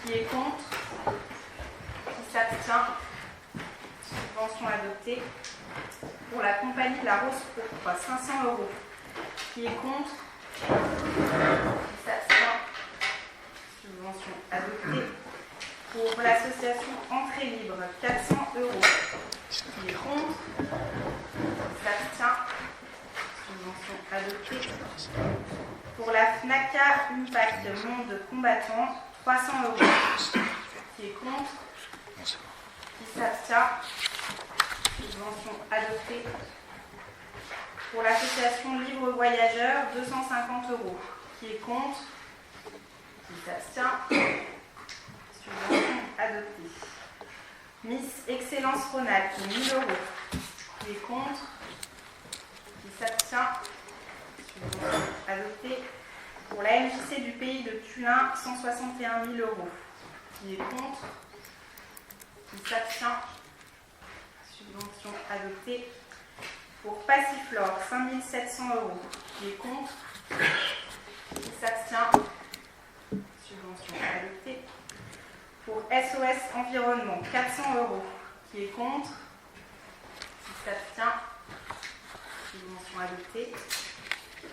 Qui est contre? Qui s'abstient? Subvention adoptée. Pour la compagnie La Rose Pourpre, 500 euros. Qui est contre? Qui s'abstient? Subvention adoptée. Pour l'association Entrée Libre, 400 euros. Qui est contre? Qui s'abstient? Subvention adoptée. Pour la FNACA Impact Monde Combattant, 300 euros. Qui est contre? Qui s'abstient? Subvention adoptée. Pour l'association Libre Voyageurs, 250 euros. Qui est contre? Qui s'abstient? Subvention adoptée. Miss Excellence Rhône-Alpes, 1 000 euros. Qui est contre? Qui s'abstient? Subvention adoptée. Pour la MJC du pays de Tullin, 161 000 euros. Qui est contre? Qui s'abstient? Subvention adoptée. Pour Passiflore, 5 700 euros. Qui est contre? Qui s'abstient? Subvention adoptée. Pour SOS Environnement, 400 euros. Qui est contre? Qui s'abstient? Subvention adoptée.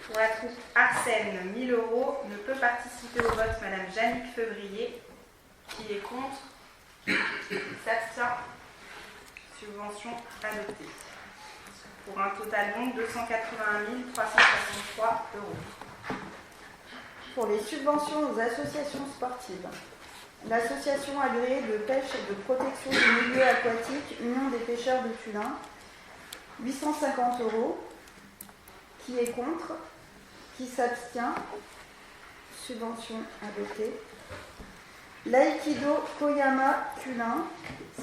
Pour la troupe Arsène, 1 000 euros. Ne peut participer au vote Madame Jannick Février. Qui est contre? Qui s'abstient? Subvention adoptée. Pour un total donc 281 363 euros. Pour les subventions aux associations sportives, l'association agréée de pêche et de protection du milieu aquatique Union des pêcheurs de Tullin, 850 euros. Qui est contre? Qui s'abstient? Subvention adoptée. L'aïkido Koyama Tullin,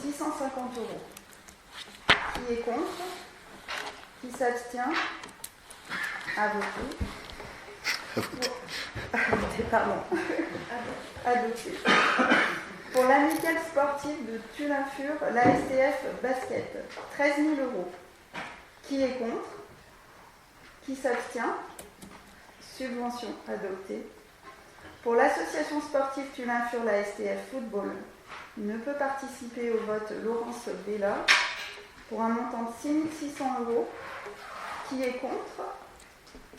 650 euros. Qui est contre? Qui s'abstient? À voter. Pardon. Adopté. Pour l'amicale sportive de Tullin-Fur, l'ASTF Basket, 13 000 euros. Qui est contre? Qui s'abstient? Subvention adoptée. Pour l'association sportive Tullin-Fur, l'ASTF Football, ne peut participer au vote Laurence Bella pour un montant de 6 600 euros. Qui est contre?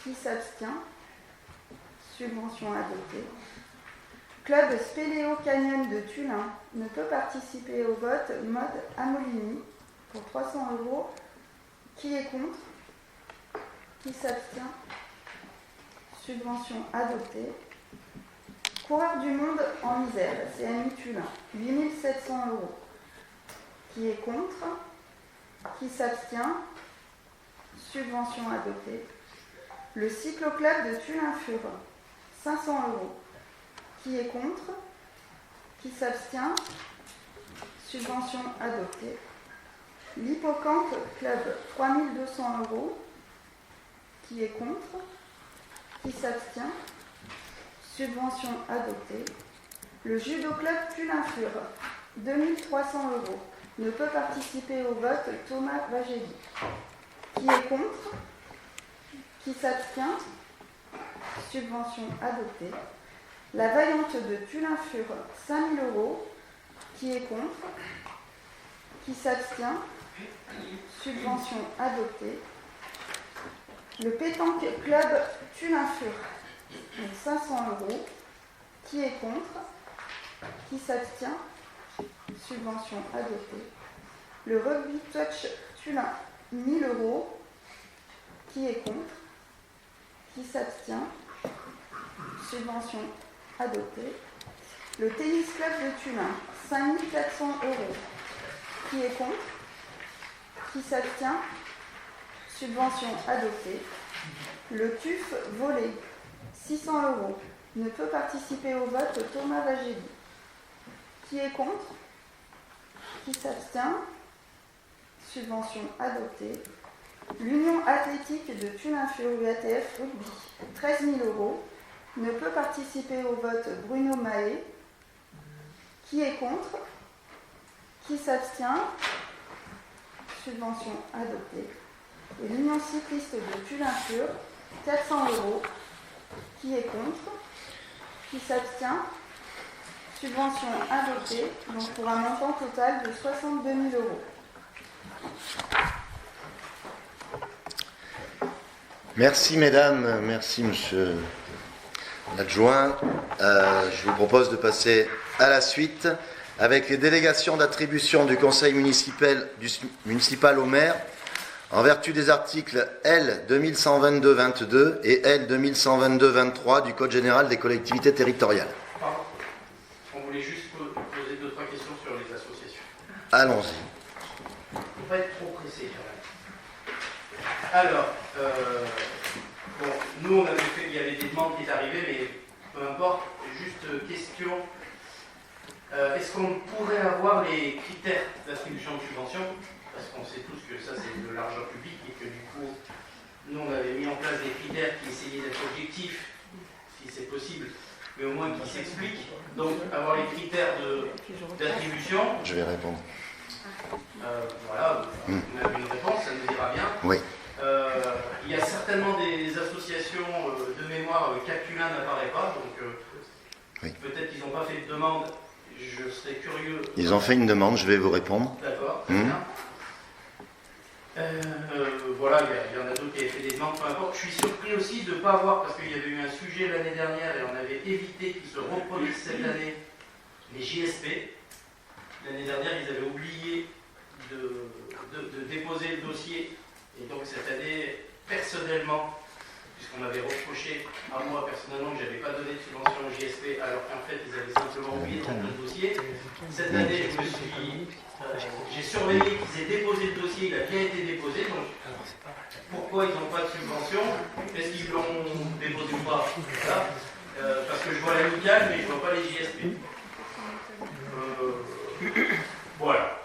Qui s'abstient? Subvention adoptée. Club Spéléo Canyon de Tullin ne peut participer au vote mode Amolini pour 300 euros. Qui est contre? Qui s'abstient? Subvention adoptée. Coureur du monde en Isère, CMU Tullin, 8 700 euros. Qui est contre? Qui s'abstient? Subvention adoptée. Le cycloclub de Tullin-Fur, 500 euros. Qui est contre? Qui s'abstient? Subvention adoptée. L'Hippocampe Club, 3 200 euros. Qui est contre? Qui s'abstient? Subvention adoptée. Le Judo Club Tullin-Fur, 2 300 euros. Ne peut participer au vote Thomas Vagéli. Qui est contre? Qui s'abstient? Subvention adoptée. La Vaillante de Tullin-Fur, 5 000 euros. Qui est contre? Qui s'abstient? Subvention adoptée. Le Pétanque Club Tullin-Fur, 500 euros. Qui est contre? Qui s'abstient? Subvention adoptée. Le Rugby Touch Tullin, 1 000 euros. Qui est contre? Qui s'abstient? Subvention adoptée. Le Tennis Club de Tullin, 5 400 euros. Qui est contre? Qui s'abstient? Subvention adoptée. Le TUF Volley, 600 euros. Ne peut participer au vote Thomas Vagéli. Qui est contre? Qui s'abstient? Subvention adoptée. L'Union athlétique de Tullin-Fur UATF Rugby, 13 000 euros. Ne peut participer au vote Bruno Mahé. Qui est contre? Qui s'abstient? Subvention adoptée. Et l'Union cycliste de Tullin-Fur, 400 €. Qui est contre? Qui s'abstient? Subvention adoptée, donc pour un montant total de 62 000 €. Merci mesdames, merci monsieur l'adjoint. Je vous propose de passer à la suite avec les délégations d'attribution du conseil municipal au maire en vertu des articles L 2122-22 et L 2122-23 du Code général des collectivités territoriales. Pardon. On voulait juste poser 2-3 questions sur les associations. Allons-y. Il ne faut pas être trop pressé quand même. Alors, bon, nous on avait fait, il y avait des demandes qui étaient arrivées, mais peu importe, juste question. Est-ce qu'on pourrait avoir les critères d'attribution de subventions? Parce qu'on sait tous que ça c'est de l'argent public et que du coup, nous on avait mis en place des critères qui essayaient d'être objectifs, si c'est possible, mais au moins qui s'expliquent. Donc avoir les critères d'attribution. Je vais répondre. Voilà, on a une réponse, ça nous ira bien. Oui. Il y a certainement des associations de mémoire, Cactulin n'apparaît pas, donc oui. Peut-être qu'ils n'ont pas fait de demande, je serais curieux. Ils ont fait une demande, je vais vous répondre. D'accord, très bien. Voilà, il y en a d'autres qui avaient fait des demandes, peu importe. Je suis surpris aussi de ne pas avoir, parce qu'il y avait eu un sujet l'année dernière et on avait évité qu'il se reproduise cette année, les JSP. L'année dernière, ils avaient oublié de déposer le dossier. Et donc cette année, personnellement, puisqu'on m'avait reproché à moi personnellement que je n'avais pas donné de subvention au JSP, alors qu'en fait ils avaient simplement oublié de remplir le dossier. Cette année, j'ai surveillé qu'ils aient déposé le dossier, il a bien été déposé. Donc pourquoi ils n'ont pas de subvention? Est-ce qu'ils l'ont déposé ou pas? Voilà. Parce que je vois l'amicale, mais je ne vois pas les JSP. Voilà.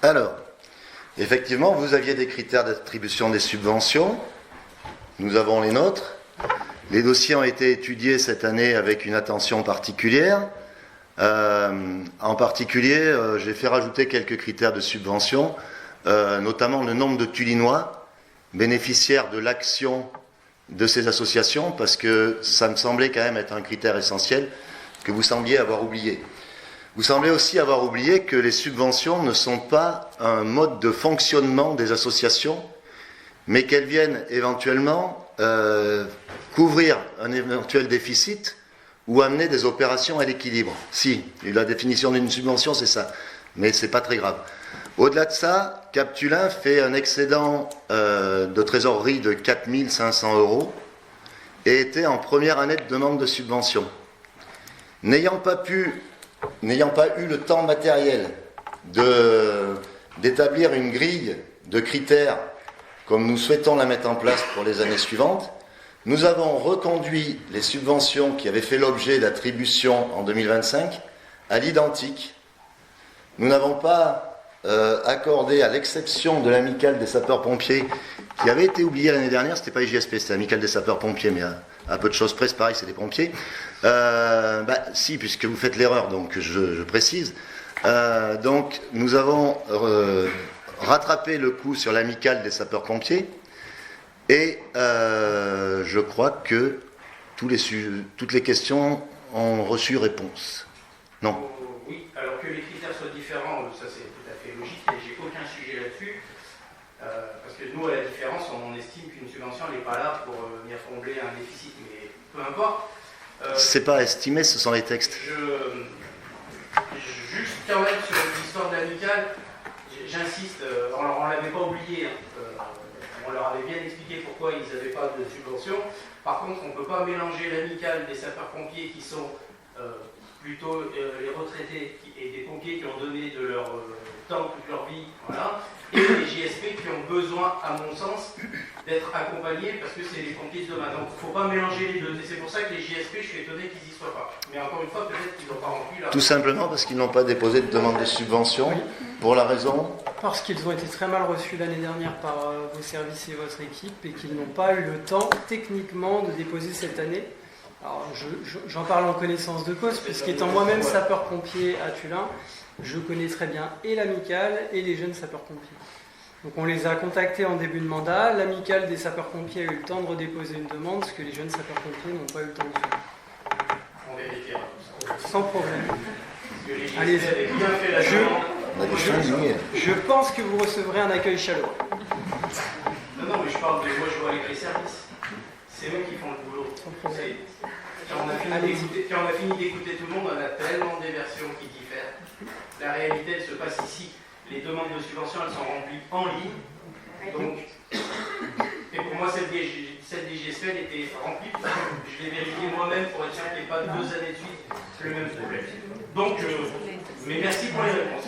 Alors, effectivement, vous aviez des critères d'attribution des subventions. Nous avons les nôtres. Les dossiers ont été étudiés cette année avec une attention particulière. En particulier, j'ai fait rajouter quelques critères de subvention, notamment le nombre de Tullinois bénéficiaires de l'action de ces associations, parce que ça me semblait quand même être un critère essentiel que vous sembliez avoir oublié. Vous semblez aussi avoir oublié que les subventions ne sont pas un mode de fonctionnement des associations, mais qu'elles viennent éventuellement couvrir un éventuel déficit ou amener des opérations à l'équilibre. Si, la définition d'une subvention, c'est ça, mais c'est pas très grave. Au-delà de ça, Cap-Tullin fait un excédent de trésorerie de 4 500 € et était en première année de demande de subvention. N'ayant pas eu le temps matériel d'établir une grille de critères comme nous souhaitons la mettre en place pour les années suivantes, nous avons reconduit les subventions qui avaient fait l'objet d'attribution en 2025 à l'identique. Nous n'avons pas accordé, à l'exception de l'amicale des sapeurs-pompiers, qui avait été oubliée l'année dernière, c'était pas IJSP, c'était l'amicale des sapeurs-pompiers, mais à peu de choses près, c'est pareil, c'est des pompiers. Si, puisque vous faites l'erreur, donc je précise. Donc, nous avons rattrapé le coup sur l'amicale des sapeurs-pompiers, et je crois que toutes les questions ont reçu réponse. Non. Oui, alors que les critères soient différents, ça c'est tout à fait logique, et j'ai aucun sujet là-dessus. Parce que nous, à la différence, on estime qu'une subvention n'est pas là pour venir combler un déficit, mais peu importe. C'est pas estimé, ce sont les textes. Juste quand même sur l'histoire de l'amicale, j'insiste, on ne l'avait pas oublié, on leur avait bien expliqué pourquoi ils n'avaient pas de subvention. Par contre, on ne peut pas mélanger l'amicale des sapeurs-pompiers qui sont plutôt les retraités et des pompiers qui ont donné de leur temps toute leur vie, voilà, et les JSP qui ont besoin, à mon sens, d'être accompagnés parce que c'est les pompiers de demain. Donc il ne faut pas mélanger les deux. Et c'est pour ça que les JSP, je suis étonné qu'ils n'y soient pas. Mais encore une fois, peut-être qu'ils n'ont pas rempli la... Tout simplement parce qu'ils n'ont pas déposé de demande de subvention, pour la raison... Parce qu'ils ont été très mal reçus l'année dernière par vos services et votre équipe et qu'ils n'ont pas eu le temps techniquement de déposer cette année. Alors j'en parle en connaissance de cause, puisqu'étant moi-même sapeur-pompier à Tullin, je connais très bien et l'amicale et les jeunes sapeurs-pompiers. Donc on les a contactés en début de mandat. L'amicale des sapeurs-pompiers a eu le temps de redéposer une demande, ce que les jeunes sapeurs-pompiers n'ont pas eu le temps de faire. On vérifiera tout ça. Sans problème. Parce que les JSP Allez-y. avaient bien fait la demande. On a des fins dignes. Je pense que vous recevrez un accueil chaleureux. Non, mais je parle de moi, je vois avec les services. C'est eux qui font le boulot. Sans problème. Quand on a fini d'écouter tout le monde, on a tellement des versions qui diffèrent. La réalité, elle se passe ici. Les demandes de subvention, elles sont remplies en ligne. Donc, et pour moi, cette DGSP, elle était remplie. Je l'ai vérifié moi-même pour être sûr qu'il n'y ait pas 2 années de suite le même problème. Donc, mais merci pour les réponses.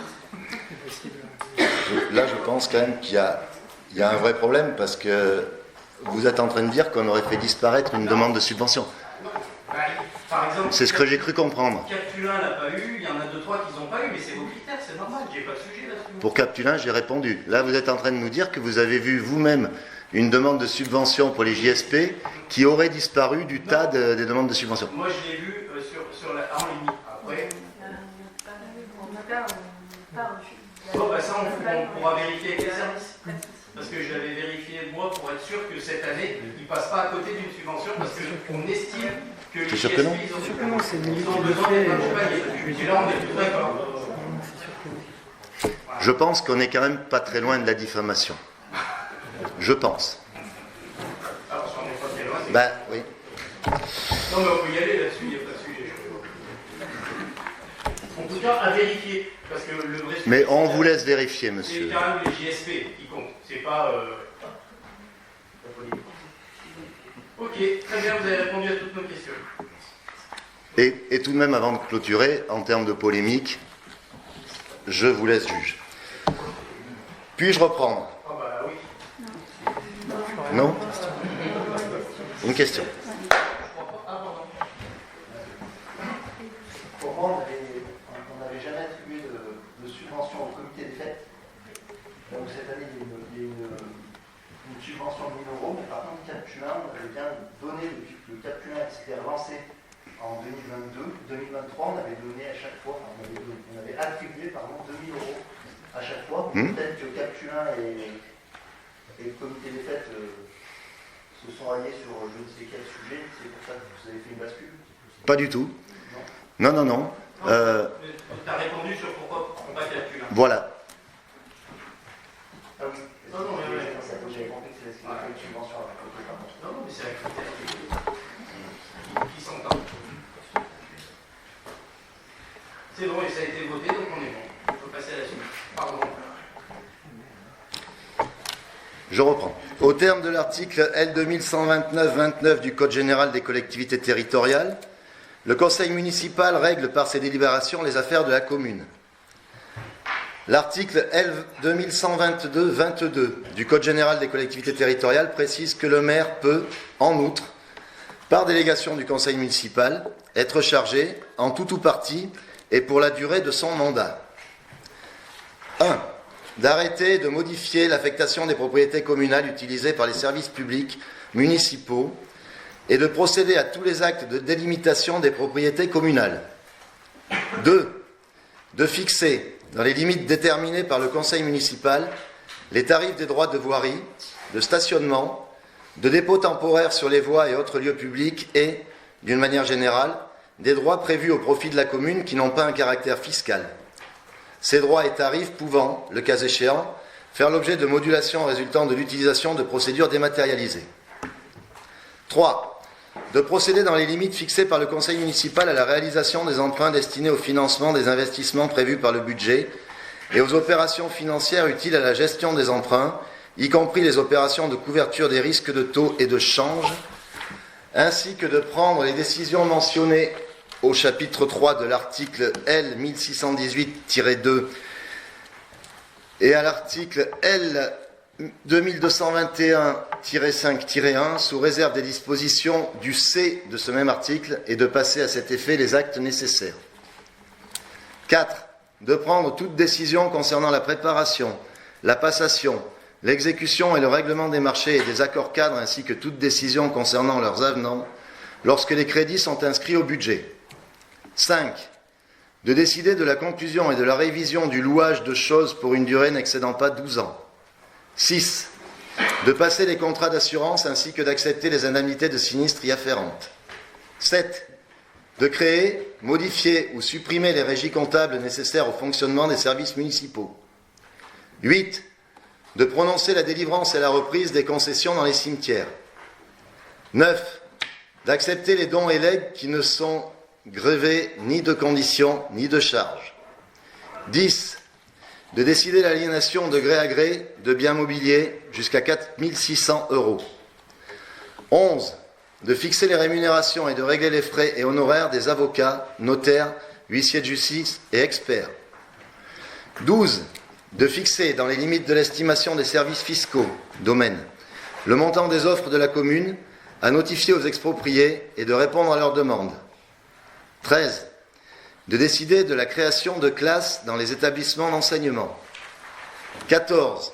Là, je pense quand même qu'il y a un vrai problème parce que vous êtes en train de dire qu'on aurait fait disparaître une demande de subvention. Par exemple, C'est ce que j'ai cru comprendre. Captulin l'a pas eu, il y en a 2-3 qui n'ont pas eu, mais c'est vos critères, c'est normal, j'ai pas de sujet là-dessus. Pour Captulin, j'ai répondu. Là, vous êtes en train de nous dire que vous avez vu vous-même une demande de subvention pour les JSP qui aurait disparu du tas des demandes de subvention. Moi, je l'ai vu sur la, en ligne. Après, bon, bah ça, on pourra vérifier avec les services. Parce que je l'avais vérifié moi pour être sûr que cette année, ils ne passent pas à côté d'une subvention parce qu'on estime que les C'est sûr que non. JSP, C'est sûr que non, c'est une ils ont limite de besoin fait. d'être accompagnés. Et là, on est tous d'accord. C'est sûr que non. Je pense qu'on est quand même pas très loin de la diffamation. Je pense. Alors, si on n'est pas très loin, c'est... Ben oui. Non, mais on peut y aller là-dessus, il n'y a pas de sujet. En tout cas, à vérifier. Parce que le vrai sujet, Mais on c'est- vous laisse vérifier, c'est monsieur. quand même les JSP qui comptent. C'est pas la politique. Ok, très bien, vous avez répondu à toutes nos questions. Et tout de même, avant de clôturer, en termes de polémique, je vous laisse juge. Puis-je reprendre? Ah bah oui. Non? Une question. Pour moi, on n'avait jamais attribué de subvention au comité des fêtes. Donc cette année, il y a une subvention de 1000 euros, mais par contre, Captulin, on avait bien donné, depuis que le Captulin s'était relancé en 2022, 2023, on avait donné à chaque fois, on avait attribué 2000 euros à chaque fois. Peut-être que Captulin et le comité des fêtes se sont alliés sur je ne sais quel sujet, c'est pour ça que vous avez fait une bascule. Pas du tout. Non, non, non. Tu as répondu sur pourquoi on pas Captulin. Voilà. Ah oui. Non, non, mais ouais. J'avais compris que c'était une subvention à côté, pardon. Non, non, mais c'est un critère qui s'entend. C'est bon, et ça a été voté, donc on est bon. On peut passer à la suite. Pardon. Je reprends. Au terme de l'article L 2129-29 du Code général des collectivités territoriales, le conseil municipal règle par ses délibérations les affaires de la commune. L'article L 2122-22 du Code général des collectivités territoriales précise que le maire peut, en outre, par délégation du conseil municipal, être chargé, en tout ou partie, et pour la durée de son mandat. 1. D'arrêter de modifier l'affectation des propriétés communales utilisées par les services publics municipaux et de procéder à tous les actes de délimitation des propriétés communales. 2. De fixer, dans les limites déterminées par le conseil municipal, les tarifs des droits de voirie, de stationnement, de dépôt temporaire sur les voies et autres lieux publics et, d'une manière générale, des droits prévus au profit de la commune qui n'ont pas un caractère fiscal. Ces droits et tarifs pouvant, le cas échéant, faire l'objet de modulations résultant de l'utilisation de procédures dématérialisées. 3. De procéder dans les limites fixées par le conseil municipal à la réalisation des emprunts destinés au financement des investissements prévus par le budget et aux opérations financières utiles à la gestion des emprunts, y compris les opérations de couverture des risques de taux et de change, ainsi que de prendre les décisions mentionnées au chapitre 3 de l'article L 1618-2 et à l'article L 2221-5-1 sous réserve des dispositions du C de ce même article et de passer à cet effet les actes nécessaires. 4. De prendre toute décision concernant la préparation, la passation, l'exécution et le règlement des marchés et des accords cadres ainsi que toute décision concernant leurs avenants lorsque les crédits sont inscrits au budget. 5. de décider de la conclusion et de la révision du louage de choses pour une durée n'excédant pas 12 ans. 6. De passer les contrats d'assurance ainsi que d'accepter les indemnités de sinistres y afférentes. 7. De créer, modifier ou supprimer les régies comptables nécessaires au fonctionnement des services municipaux. 8. De prononcer la délivrance et la reprise des concessions dans les cimetières. 9. D'accepter les dons et legs qui ne sont grevés ni de conditions ni de charges. 10. De décider l'aliénation de gré à gré de biens mobiliers jusqu'à 4 600 €. 11. De fixer les rémunérations et de régler les frais et honoraires des avocats, notaires, huissiers de justice et experts. 12. De fixer, dans les limites de l'estimation des services fiscaux, domaine, le montant des offres de la commune à notifier aux expropriés et de répondre à leurs demandes. 13. De décider de la création de classes dans les établissements d'enseignement. 14.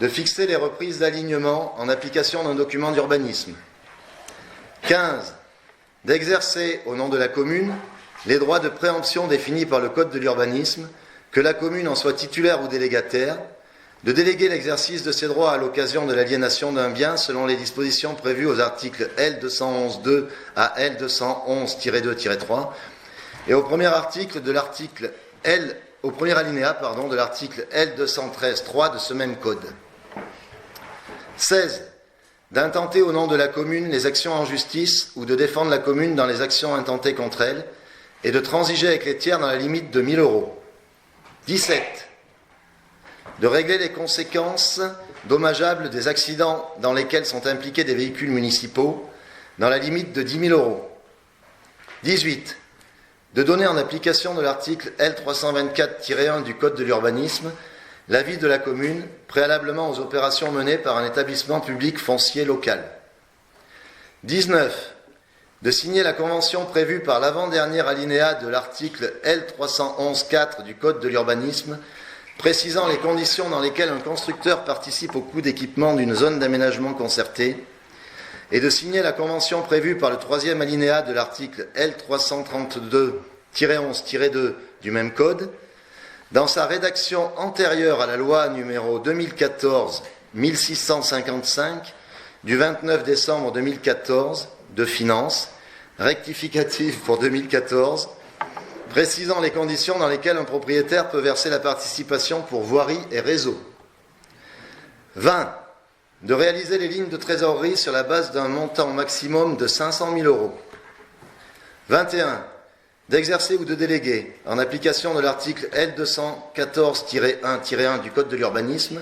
De fixer les reprises d'alignement en application d'un document d'urbanisme. 15. D'exercer, au nom de la commune, les droits de préemption définis par le Code de l'urbanisme, que la commune en soit titulaire ou délégataire, de déléguer l'exercice de ces droits à l'occasion de l'aliénation d'un bien selon les dispositions prévues aux articles L211-2 à L211-2-3 et au premier alinéa de l'article L213-3 de ce même code. 16. D'intenter au nom de la commune les actions en justice ou de défendre la commune dans les actions intentées contre elle et de transiger avec les tiers dans la limite de 1 000 €. 17. De régler les conséquences dommageables des accidents dans lesquels sont impliqués des véhicules municipaux dans la limite de 10 000 €. 18. De donner en application de l'article L324-1 du Code de l'urbanisme l'avis de la commune préalablement aux opérations menées par un établissement public foncier local. 19. De signer la convention prévue par l'avant-dernier alinéa de l'article L311-4 du Code de l'urbanisme précisant les conditions dans lesquelles un constructeur participe au coût d'équipement d'une zone d'aménagement concertée, et de signer la convention prévue par le troisième alinéa de l'article L332-11-2 du même code, dans sa rédaction antérieure à la loi numéro 2014-1655 du 29 décembre 2014 de finances, rectificative pour 2014, précisant les conditions dans lesquelles un propriétaire peut verser la participation pour voirie et réseau. 20. De réaliser les lignes de trésorerie sur la base d'un montant maximum de 500 000 €. 21. D'exercer ou de déléguer, en application de l'article L214-1-1 du Code de l'urbanisme,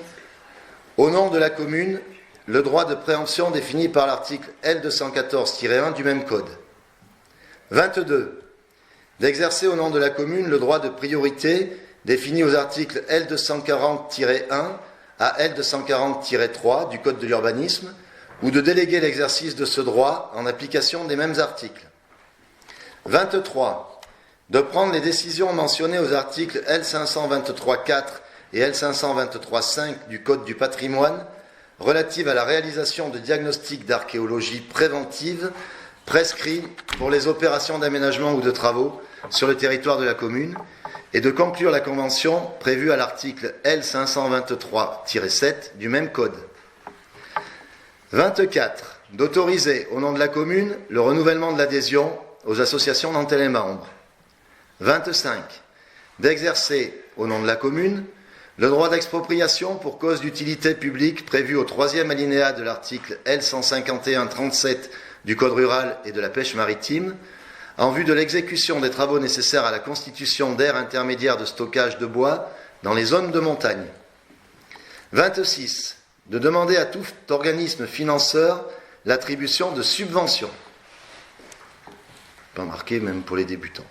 au nom de la commune, le droit de préemption défini par l'article L214-1 du même code. 22. D'exercer au nom de la commune le droit de priorité défini aux articles L240-1 à L240-3 du Code de l'urbanisme, ou de déléguer l'exercice de ce droit en application des mêmes articles. 23. De prendre les décisions mentionnées aux articles L523-4 et L523-5 du Code du patrimoine relatives à la réalisation de diagnostics d'archéologie préventive prescrits pour les opérations d'aménagement ou de travaux sur le territoire de la commune et de conclure la convention prévue à l'article L523-7 du même code. 24. D'autoriser au nom de la commune le renouvellement de l'adhésion aux associations dont elle est membre. 25. D'exercer au nom de la commune le droit d'expropriation pour cause d'utilité publique prévu au troisième alinéa de l'article L151-37 du Code rural et de la pêche maritime, en vue de l'exécution des travaux nécessaires à la constitution d'aires intermédiaires de stockage de bois dans les zones de montagne. 26. De demander à tout organisme financeur l'attribution de subventions. Pas marqué même pour les débutants.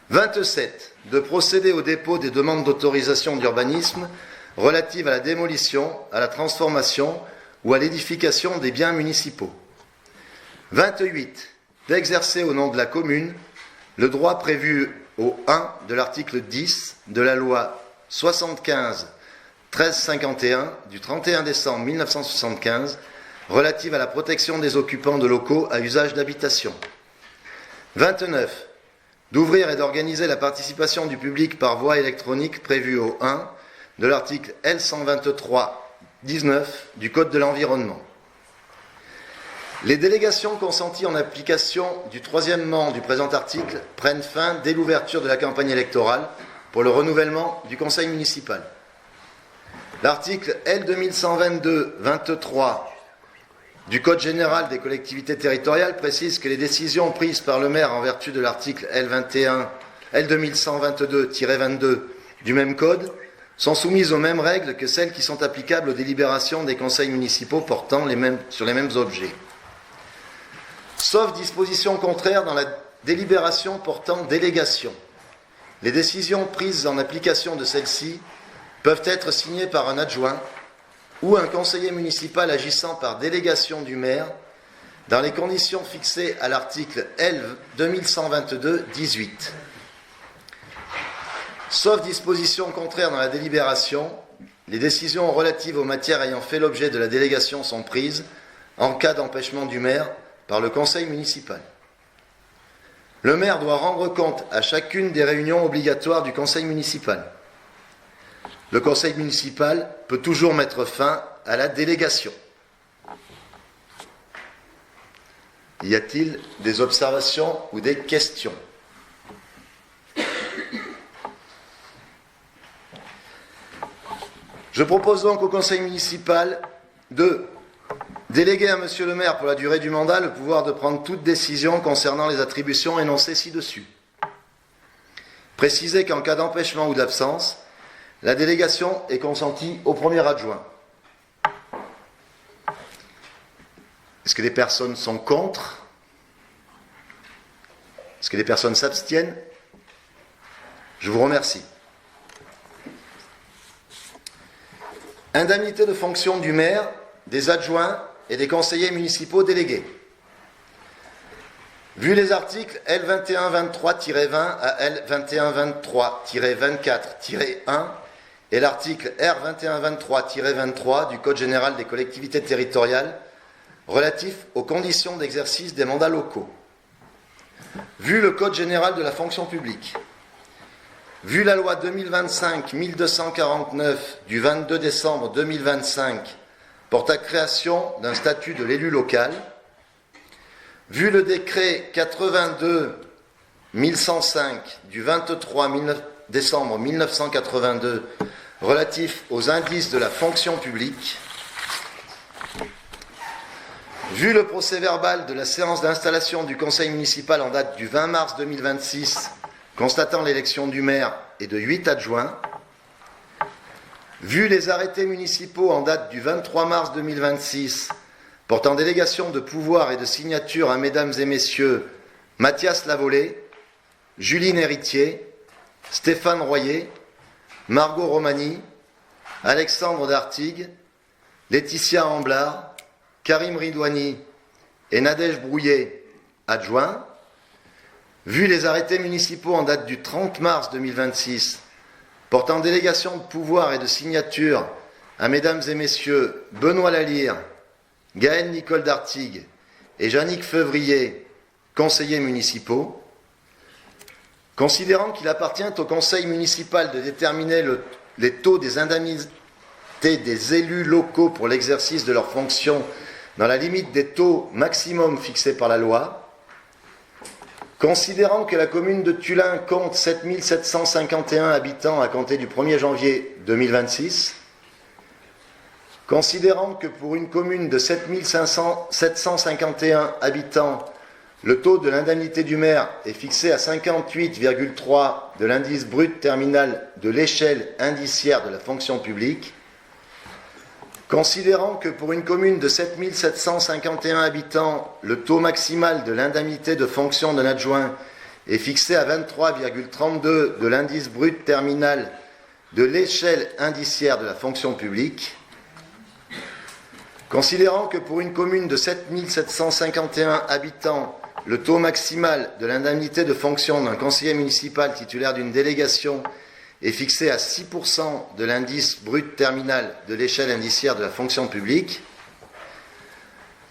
27. De procéder au dépôt des demandes d'autorisation d'urbanisme relatives à la démolition, à la transformation ou à l'édification des biens municipaux. 28. D'exercer au nom de la commune le droit prévu au 1 de l'article 10 de la loi 75-1351 du 31 décembre 1975 relative à la protection des occupants de locaux à usage d'habitation. 29. d'ouvrir et d'organiser la participation du public par voie électronique prévue au 1 de l'article L123-19 du Code de l'environnement. Les délégations consenties en application du troisièmement du présent article prennent fin dès l'ouverture de la campagne électorale pour le renouvellement du conseil municipal. L'article L2122-23 du Code général des collectivités territoriales précise que les décisions prises par le maire en vertu de l'article L2122-22 du même code sont soumises aux mêmes règles que celles qui sont applicables aux délibérations des conseils municipaux portant sur les mêmes objets. Sauf disposition contraire dans la délibération portant délégation. Les décisions prises en application de celle-ci peuvent être signées par un adjoint ou un conseiller municipal agissant par délégation du maire dans les conditions fixées à l'article L 2122-18. Sauf disposition contraire dans la délibération, les décisions relatives aux matières ayant fait l'objet de la délégation sont prises en cas d'empêchement du maire par le conseil municipal. Le maire doit rendre compte à chacune des réunions obligatoires du conseil municipal. Le conseil municipal peut toujours mettre fin à la délégation. Y a-t-il des observations ou des questions ? Je propose donc au conseil municipal de déléguer à monsieur le maire pour la durée du mandat le pouvoir de prendre toute décision concernant les attributions énoncées ci-dessus. Préciser qu'en cas d'empêchement ou d'absence, la délégation est consentie au premier adjoint. Est-ce que des personnes sont contre ? Est-ce que des personnes s'abstiennent ? Je vous remercie. Indemnité de fonction du maire, des adjoints et des conseillers municipaux délégués. Vu les articles L2123-20 à L2123-24-1 et l'article R2123-23 du Code général des collectivités territoriales relatif aux conditions d'exercice des mandats locaux. Vu le Code général de la fonction publique. Vu la loi 2025-1249 du 22 décembre 2025 portant création d'un statut de l'élu local. Vu le décret 82-1105 du 23 décembre 1982 relatif aux indices de la fonction publique. Vu le procès-verbal de la séance d'installation du conseil municipal en date du 20 mars 2026 constatant l'élection du maire et de 8 adjoints, vu les arrêtés municipaux en date du 23 mars 2026 portant délégation de pouvoir et de signature à mesdames et messieurs Mathias Lavolée, Juline Héritier, Stéphane Royer, Margot Romani, Alexandre Dartigues, Laetitia Amblard, Karim Ridouani et Nadège Brouillet, adjoints, vu les arrêtés municipaux en date du 30 mars 2026 portant délégation de pouvoir et de signature à mesdames et messieurs Benoît Lalire, Gaël Nicole Dartigues et Jannick Feuvrier, conseillers municipaux, considérant qu'il appartient au conseil municipal de déterminer les taux des indemnités des élus locaux pour l'exercice de leurs fonctions dans la limite des taux maximum fixés par la loi, considérant que la commune de Tullin compte 7 751 habitants à compter du 1er janvier 2026, considérant que pour une commune de 7 751 habitants, le taux de l'indemnité du maire est fixé à 58,3 de l'indice brut terminal de l'échelle indiciaire de la fonction publique, considérant que pour une commune de 7 751 habitants, le taux maximal de l'indemnité de fonction d'un adjoint est fixé à 23,32 de l'indice brut terminal de l'échelle indiciaire de la fonction publique, considérant que pour une commune de 7 751 habitants, le taux maximal de l'indemnité de fonction d'un conseiller municipal titulaire d'une délégation est fixé à 6% de l'indice brut terminal de l'échelle indiciaire de la fonction publique,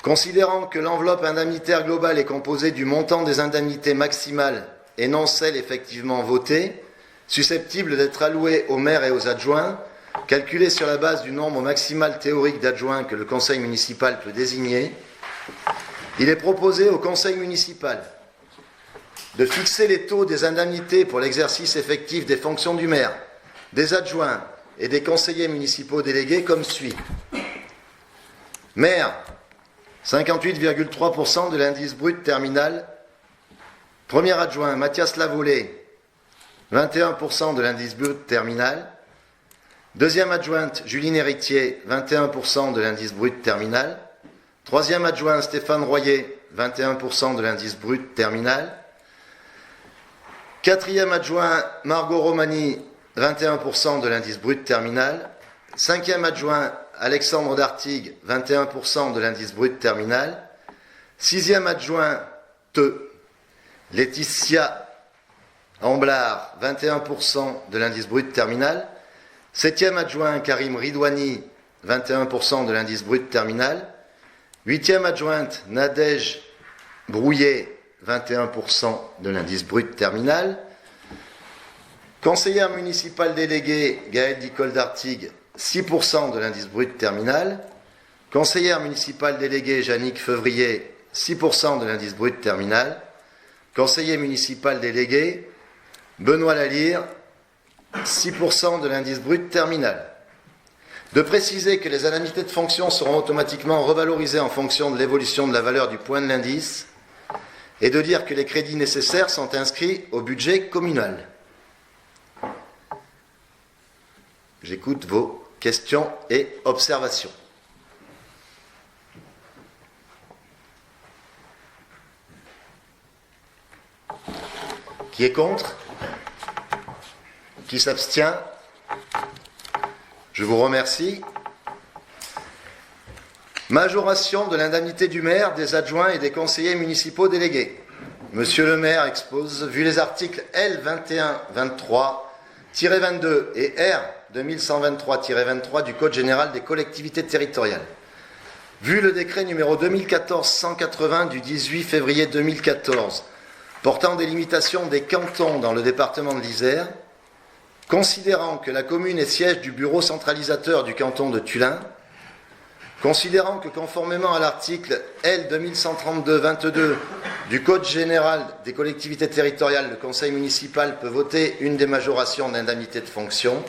considérant que l'enveloppe indemnitaire globale est composée du montant des indemnités maximales et non celles effectivement votées, susceptibles d'être allouées aux maires et aux adjoints, calculées sur la base du nombre maximal théorique d'adjoints que le conseil municipal peut désigner, il est proposé au conseil municipal de fixer les taux des indemnités pour l'exercice effectif des fonctions du maire, des adjoints et des conseillers municipaux délégués comme suit. Maire, 58,3% de l'indice brut terminal. Premier adjoint, Mathias Lavolée, 21% de l'indice brut terminal. Deuxième adjointe, Juline Héritier, 21% de l'indice brut terminal. Troisième adjoint, Stéphane Royer, 21% de l'indice brut terminal. Quatrième adjoint, Margot Romani, 21% de l'indice brut terminal. Cinquième adjoint, Alexandre Dartigue, 21% de l'indice brut terminal. Sixième adjoint, Laetitia Amblard, 21% de l'indice brut terminal. Septième adjoint, Karim Ridouani, 21% de l'indice brut terminal. Huitième adjointe, Nadège Brouillet, 21% de l'indice brut terminal. Conseillère municipale déléguée, Gaëlle Dicole d'Artigue, 6% de l'indice brut terminal. Conseillère municipale déléguée, Jannick Fevrier, 6% de l'indice brut terminal. Conseiller municipal délégué, Benoît Lalire, 6% de l'indice brut terminal. De préciser que les indemnités de fonction seront automatiquement revalorisées en fonction de l'évolution de la valeur du point de l'indice et de dire que les crédits nécessaires sont inscrits au budget communal. J'écoute vos questions et observations. Qui est contre? Qui s'abstient? Je vous remercie. Majoration de l'indemnité du maire, des adjoints et des conseillers municipaux délégués. Monsieur le maire expose, vu les articles L2123-22 et R 2123-23 du Code général des collectivités territoriales, vu le décret numéro 2014-180 du 18 février 2014 portant délimitation des cantons dans le département de l'Isère, considérant que la commune est siège du bureau centralisateur du canton de Tullin, considérant que conformément à l'article L 2132-22 du Code général des collectivités territoriales, le conseil municipal peut voter une des majorations d'indemnité de fonction,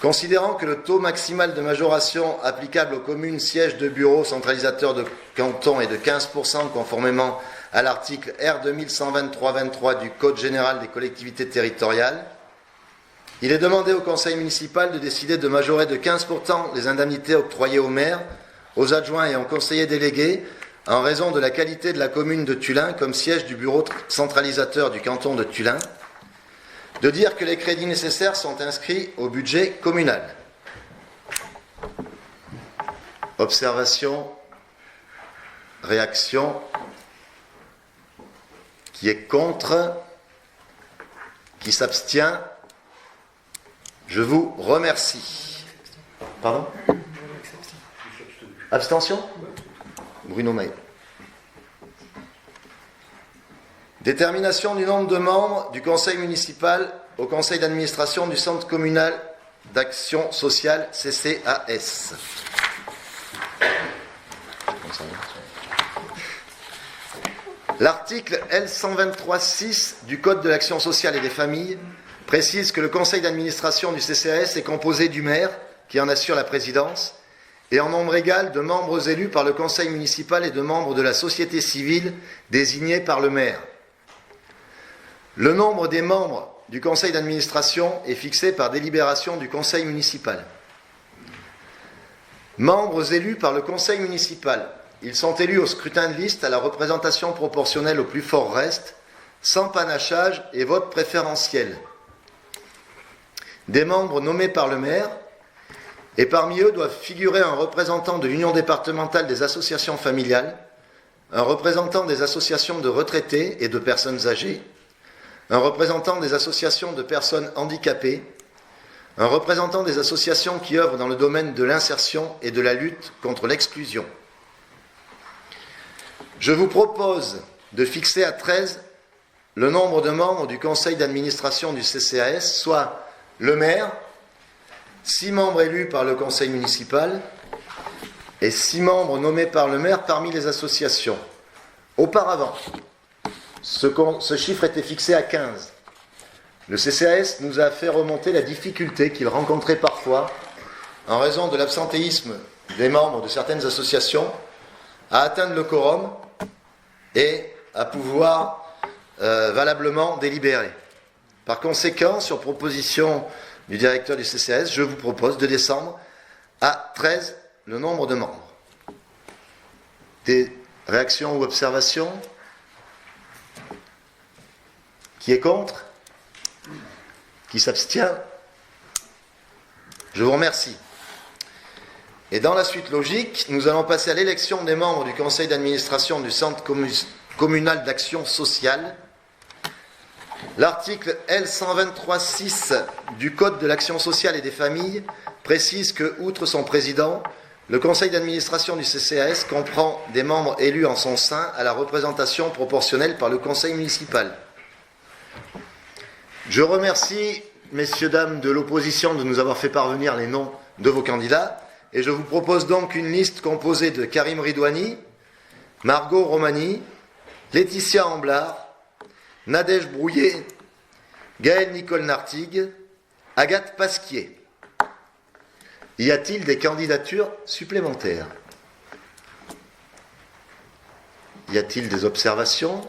considérant que le taux maximal de majoration applicable aux communes sièges de bureau centralisateur de canton est de 15% conformément à l'article R 2123-23 du Code général des collectivités territoriales, il est demandé au conseil municipal de décider de majorer de 15% les indemnités octroyées aux maires, aux adjoints et aux conseillers délégués en raison de la qualité de la commune de Tullin comme siège du bureau centralisateur du canton de Tullin, de dire que les crédits nécessaires sont inscrits au budget communal. Observation, réaction. Qui est contre? Qui s'abstient? Je vous remercie. Pardon? Abstention? Bruno May. Détermination du nombre de membres du conseil municipal au conseil d'administration du centre communal d'action sociale CCAS. L'article L123-6 du Code de l'action sociale et des familles précise que le conseil d'administration du CCAS est composé du maire, qui en assure la présidence, et en nombre égal de membres élus par le conseil municipal et de membres de la société civile désignés par le maire. Le nombre des membres du conseil d'administration est fixé par délibération du conseil municipal. Membres élus par le conseil municipal. Ils sont élus au scrutin de liste à la représentation proportionnelle au plus fort reste, sans panachage et vote préférentiel. Des membres nommés par le maire, et parmi eux doivent figurer un représentant de l'Union départementale des associations familiales, un représentant des associations de retraités et de personnes âgées, un représentant des associations de personnes handicapées, un représentant des associations qui œuvrent dans le domaine de l'insertion et de la lutte contre l'exclusion. Je vous propose de fixer à 13 le nombre de membres du conseil d'administration du CCAS, soit le maire, 6 membres élus par le conseil municipal et 6 membres nommés par le maire parmi les associations. Auparavant, ce chiffre était fixé à 15. Le CCAS nous a fait remonter la difficulté qu'il rencontrait parfois, en raison de l'absentéisme des membres de certaines associations, à atteindre le quorum et à pouvoir valablement délibérer. Par conséquent, sur proposition du directeur du CCAS, je vous propose de descendre à 13 le nombre de membres. Des réactions ou observations? Qui est contre? Qui s'abstient? Je vous remercie. Et dans la suite logique, nous allons passer à l'élection des membres du conseil d'administration du Centre communal d'action sociale. L'article L123.6 du Code de l'action sociale et des familles précise que, outre son président, le conseil d'administration du CCAS comprend des membres élus en son sein à la représentation proportionnelle par le conseil municipal. Je remercie, messieurs, dames de l'opposition, de nous avoir fait parvenir les noms de vos candidats, et je vous propose donc une liste composée de Karim Ridouani, Margot Romani, Laetitia Amblard, Nadège Brouillet, Gaël Nicole Nartigue, Agathe Pasquier. Y a-t-il des candidatures supplémentaires? Y a-t-il des observations?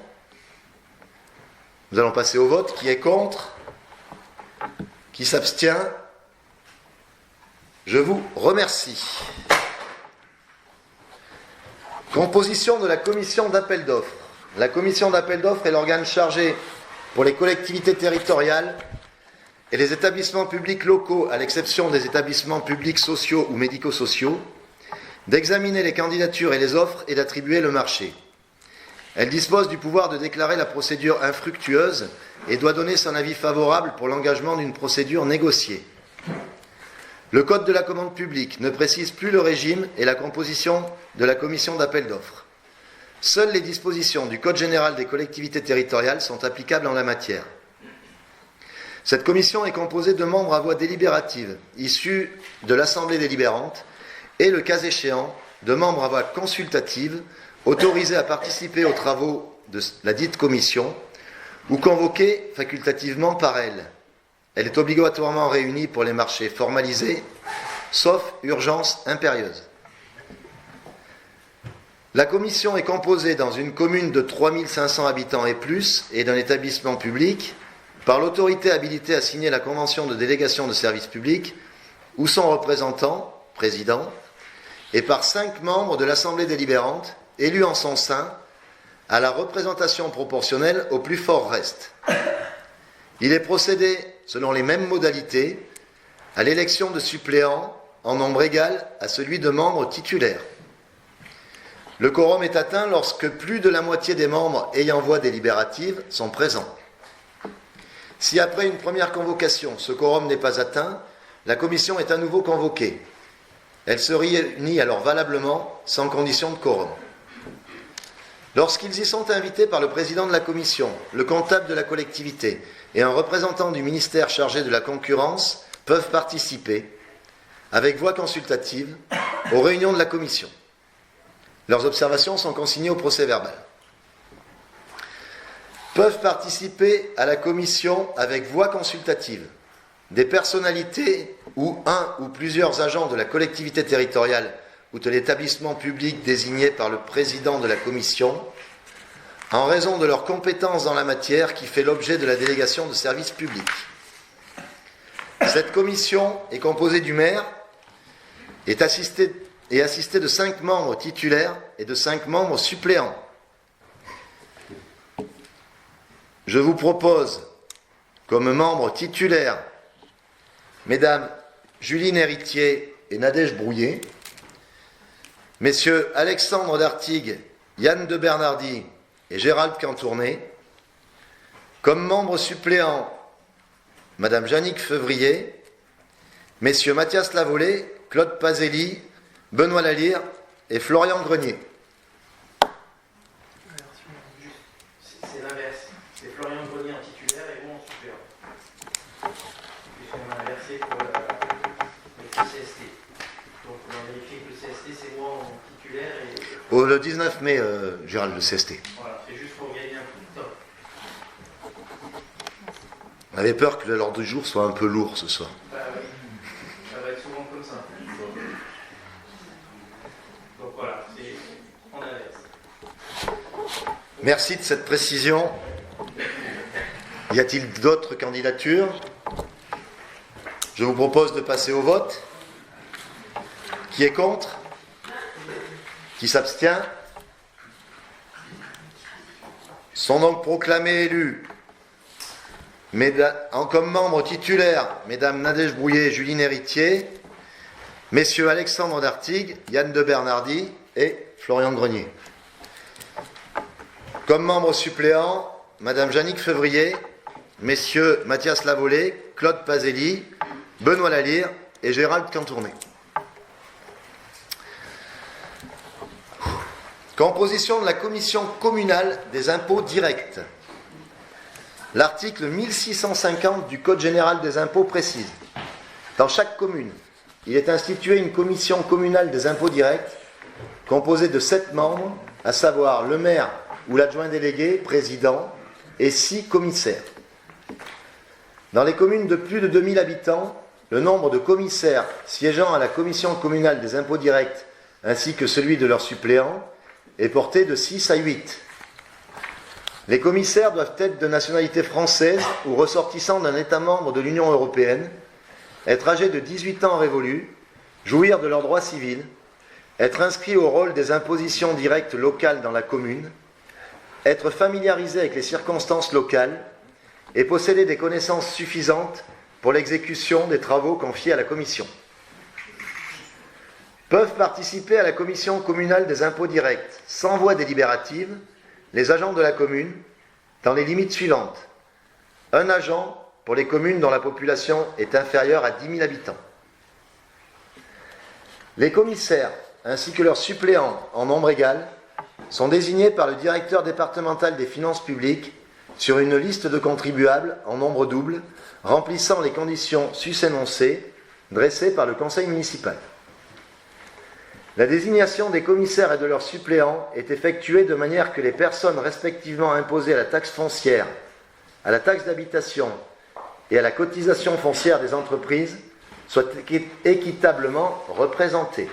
Nous allons passer au vote. Qui est contre? Qui s'abstient? Je vous remercie. Composition de la commission d'appel d'offres. La commission d'appel d'offres est l'organe chargé pour les collectivités territoriales et les établissements publics locaux, à l'exception des établissements publics sociaux ou médico-sociaux, d'examiner les candidatures et les offres et d'attribuer le marché. Elle dispose du pouvoir de déclarer la procédure infructueuse et doit donner son avis favorable pour l'engagement d'une procédure négociée. Le Code de la commande publique ne précise plus le régime et la composition de la commission d'appel d'offres. Seules les dispositions du Code général des collectivités territoriales sont applicables en la matière. Cette commission est composée de membres à voix délibérative, issus de l'Assemblée délibérante, et, le cas échéant, de membres à voix consultative, autorisés à participer aux travaux de la dite commission, ou convoqués facultativement par elle. Elle est obligatoirement réunie pour les marchés formalisés, sauf urgence impérieuse. La commission est composée dans une commune de 3500 habitants et plus et d'un établissement public par l'autorité habilitée à signer la convention de délégation de service public ou son représentant, président, et par 5 membres de l'Assemblée délibérante élus en son sein à la représentation proportionnelle au plus fort reste. Il est procédé, selon les mêmes modalités, à l'élection de suppléants en nombre égal à celui de membres titulaires. Le quorum est atteint lorsque plus de la moitié des membres ayant voix délibérative sont présents. Si après une première convocation, ce quorum n'est pas atteint, la commission est à nouveau convoquée. Elle se réunit alors valablement, sans condition de quorum. Lorsqu'ils y sont invités par le président de la commission, le comptable de la collectivité et un représentant du ministère chargé de la concurrence peuvent participer, avec voix consultative, aux réunions de la commission. Leurs observations sont consignées au procès-verbal. Peuvent participer à la commission avec voix consultative des personnalités ou un ou plusieurs agents de la collectivité territoriale ou de l'établissement public désigné par le président de la commission, en raison de leur compétence dans la matière qui fait l'objet de la délégation de service public. Cette commission est composée du maire et assistée de 5 membres titulaires et de 5 membres suppléants. Je vous propose comme membres titulaires Mesdames Juline Héritier et Nadège Brouillet, Messieurs Alexandre Dartigue, Yann de Bernardi et Gérald Cantourné, comme membres suppléants Madame Jannick Fevrier, Messieurs Mathias Lavolée, Claude Pazelli, Benoît Lalire et Florian Grenier. C'est l'inverse. C'est Florian Le 19 mai, Gérald, le CST. Voilà, c'est juste pour gagner un peu de temps. On avait peur que l'ordre du jour soit un peu lourd ce soir. Bah oui, ça va être souvent comme ça. Donc voilà, on inverse. Merci de cette précision. Y a-t-il d'autres candidatures? Je vous propose de passer au vote. Qui est contre? Qui s'abstient? Sont donc proclamés élus comme membres titulaires Mesdames Nadège Brouillet et Juline Héritier, Messieurs Alexandre Dartigues, Yann de Bernardi et Florian Grenier. Comme membres suppléants, Madame Jannick Février, Messieurs Mathias Lavolée, Claude Pazelli, Benoît Lalire et Gérald Cantournet. Composition de la commission communale des impôts directs. L'article 1650 du Code général des impôts précise: dans chaque commune, il est institué une commission communale des impôts directs composée de 7 membres, à savoir le maire ou l'adjoint délégué, président, et 6 commissaires. Dans les communes de plus de 2000 habitants, le nombre de commissaires siégeant à la commission communale des impôts directs ainsi que celui de leurs suppléants est porté de 6 à 8. Les commissaires doivent être de nationalité française ou ressortissants d'un État membre de l'Union européenne, être âgés de 18 ans révolus, jouir de leurs droits civils, être inscrits au rôle des impositions directes locales dans la commune, être familiarisés avec les circonstances locales et posséder des connaissances suffisantes pour l'exécution des travaux confiés à la commission. Peuvent participer à la commission communale des impôts directs, sans voix délibérative, les agents de la commune, dans les limites suivantes. Un agent pour les communes dont la population est inférieure à 10 000 habitants. Les commissaires, ainsi que leurs suppléants en nombre égal, sont désignés par le directeur départemental des finances publiques sur une liste de contribuables en nombre double, remplissant les conditions sus-énoncées, dressées par le conseil municipal. La désignation des commissaires et de leurs suppléants est effectuée de manière que les personnes respectivement imposées à la taxe foncière, à la taxe d'habitation et à la cotisation foncière des entreprises soient équitablement représentées.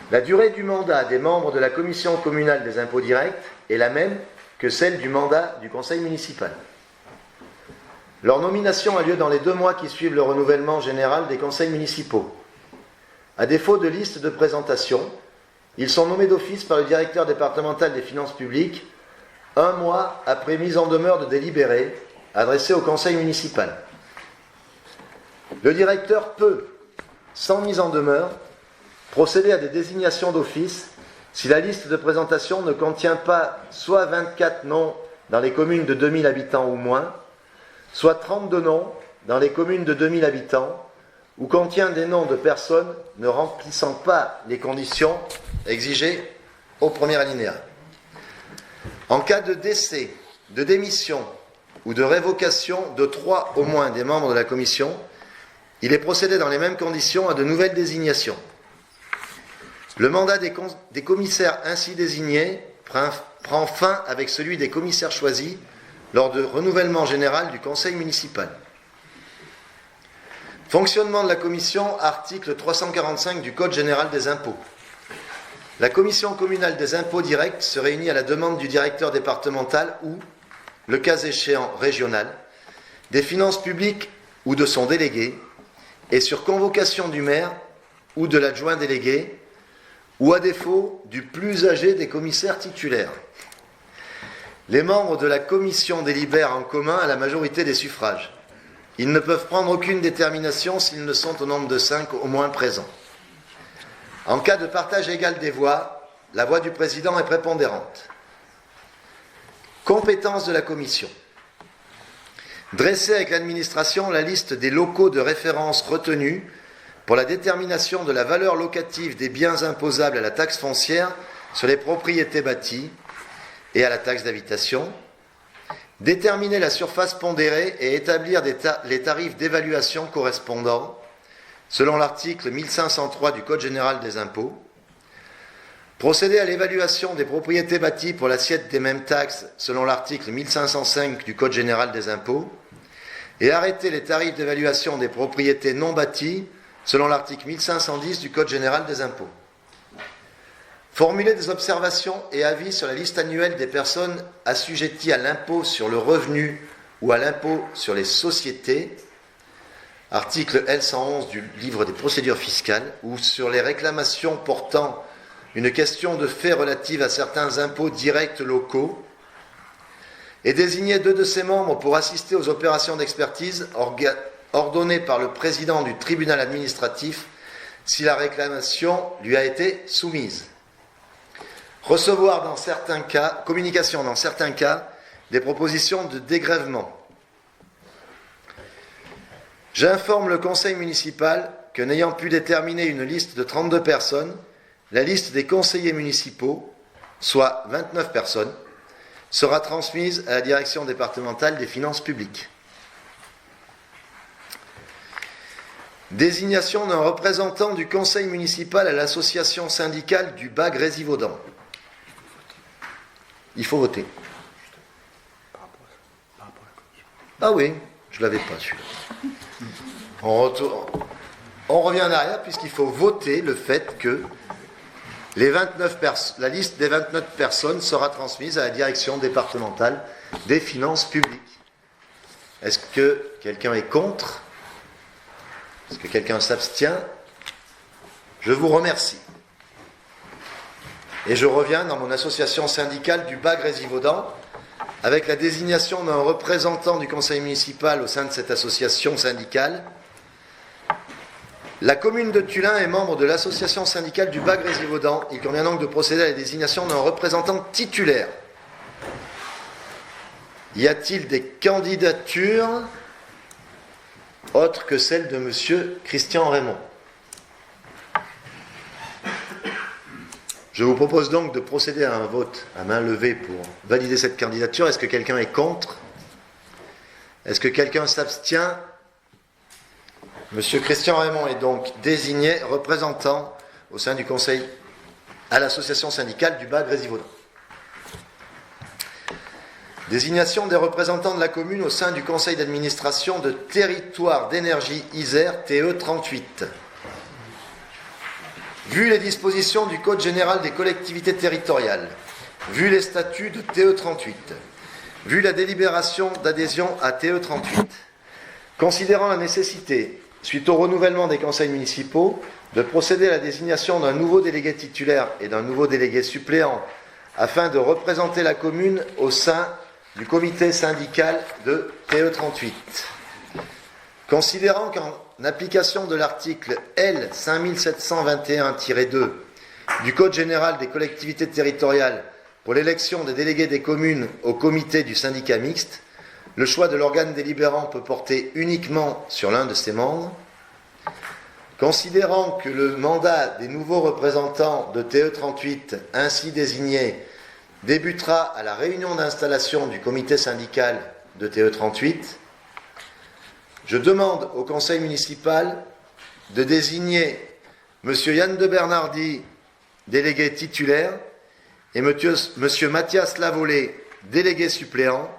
La durée du mandat des membres de la commission communale des impôts directs est la même que celle du mandat du conseil municipal. Leur nomination a lieu dans les 2 mois qui suivent le renouvellement général des conseils municipaux. À défaut de liste de présentation, ils sont nommés d'office par le directeur départemental des finances publiques 1 mois après mise en demeure de délibéré adressé au conseil municipal. Le directeur peut, sans mise en demeure, procéder à des désignations d'office si la liste de présentation ne contient pas soit 24 noms dans les communes de 2000 habitants ou moins, soit 32 noms dans les communes de 2000 habitants, ou contient des noms de personnes ne remplissant pas les conditions exigées au premier alinéa. En cas de décès, de démission ou de révocation de 3 au moins des membres de la commission, il est procédé dans les mêmes conditions à de nouvelles désignations. Le mandat des commissaires ainsi désignés prend fin avec celui des commissaires choisis lors du renouvellement général du conseil municipal. Fonctionnement de la commission, article 345 du Code général des impôts. La commission communale des impôts directs se réunit à la demande du directeur départemental ou, le cas échéant régional, des finances publiques ou de son délégué, et sur convocation du maire ou de l'adjoint délégué, ou à défaut du plus âgé des commissaires titulaires. Les membres de la commission délibèrent en commun à la majorité des suffrages. Ils ne peuvent prendre aucune détermination s'ils ne sont au nombre de 5 au moins présents. En cas de partage égal des voix, la voix du président est prépondérante. Compétence de la commission. Dresser avec l'administration la liste des locaux de référence retenus pour la détermination de la valeur locative des biens imposables à la taxe foncière sur les propriétés bâties et à la taxe d'habitation, déterminer la surface pondérée et établir les tarifs d'évaluation correspondants, selon l'article 1503 du Code général des impôts, Procéder à l'évaluation des propriétés bâties pour l'assiette des mêmes taxes selon l'article 1505 du Code général des impôts et arrêter les tarifs d'évaluation des propriétés non bâties selon l'article 1510 du Code général des impôts. Formuler des observations et avis sur la liste annuelle des personnes assujetties à l'impôt sur le revenu ou à l'impôt sur les sociétés, article L111 du livre des procédures fiscales, ou sur les réclamations portant une question de fait relative à certains impôts directs locaux, et désigner 2 de ses membres pour assister aux opérations d'expertise ordonnées par le président du tribunal administratif si la réclamation lui a été soumise. Recevoir dans certains cas, communication dans certains cas, des propositions de dégrèvement. J'informe le conseil municipal que n'ayant pu déterminer une liste de 32 personnes, la liste des conseillers municipaux, soit 29 personnes, sera transmise à la direction départementale des finances publiques. Désignation d'un représentant du conseil municipal à l'association syndicale du bas Grésivaudan. Il faut voter. Ah oui, je ne l'avais pas celui-là. On revient en arrière puisqu'il faut voter le fait que la liste des 29 personnes sera transmise à la direction départementale des finances publiques. Est-ce que quelqu'un est contre? Est-ce que quelqu'un s'abstient? Je vous remercie. Et je reviens dans mon association syndicale du bas Grésivaudan avec la désignation d'un représentant du conseil municipal au sein de cette association syndicale. La commune de Tullin est membre de l'association syndicale du bas Grésivaudan. Il convient donc de procéder à la désignation d'un représentant titulaire. Y a-t-il des candidatures autres que celle de M. Christian Raymond? Je vous propose donc de procéder à un vote à main levée pour valider cette candidature. Est-ce que quelqu'un est contre? Est-ce que quelqu'un s'abstient? Monsieur Christian Raymond est donc désigné représentant au sein du conseil à l'association syndicale du bas Grésivaudan. Désignation des représentants de la commune au sein du conseil d'administration de Territoire d'énergie Isère TE38. Vu les dispositions du Code général des collectivités territoriales, vu les statuts de TE38, vu la délibération d'adhésion à TE38, considérant la nécessité, suite au renouvellement des conseils municipaux, de procéder à la désignation d'un nouveau délégué titulaire et d'un nouveau délégué suppléant afin de représenter la commune au sein du comité syndical de TE38. Considérant qu'en application de l'article L 5721-2 du Code général des collectivités territoriales pour l'élection des délégués des communes au comité du syndicat mixte, le choix de l'organe délibérant peut porter uniquement sur l'un de ses membres. Considérant que le mandat des nouveaux représentants de TE38 ainsi désignés débutera à la réunion d'installation du comité syndical de TE38, je demande au conseil municipal de désigner M. Yann de Bernardi, délégué titulaire, et M. Mathias Lavolée, délégué suppléant,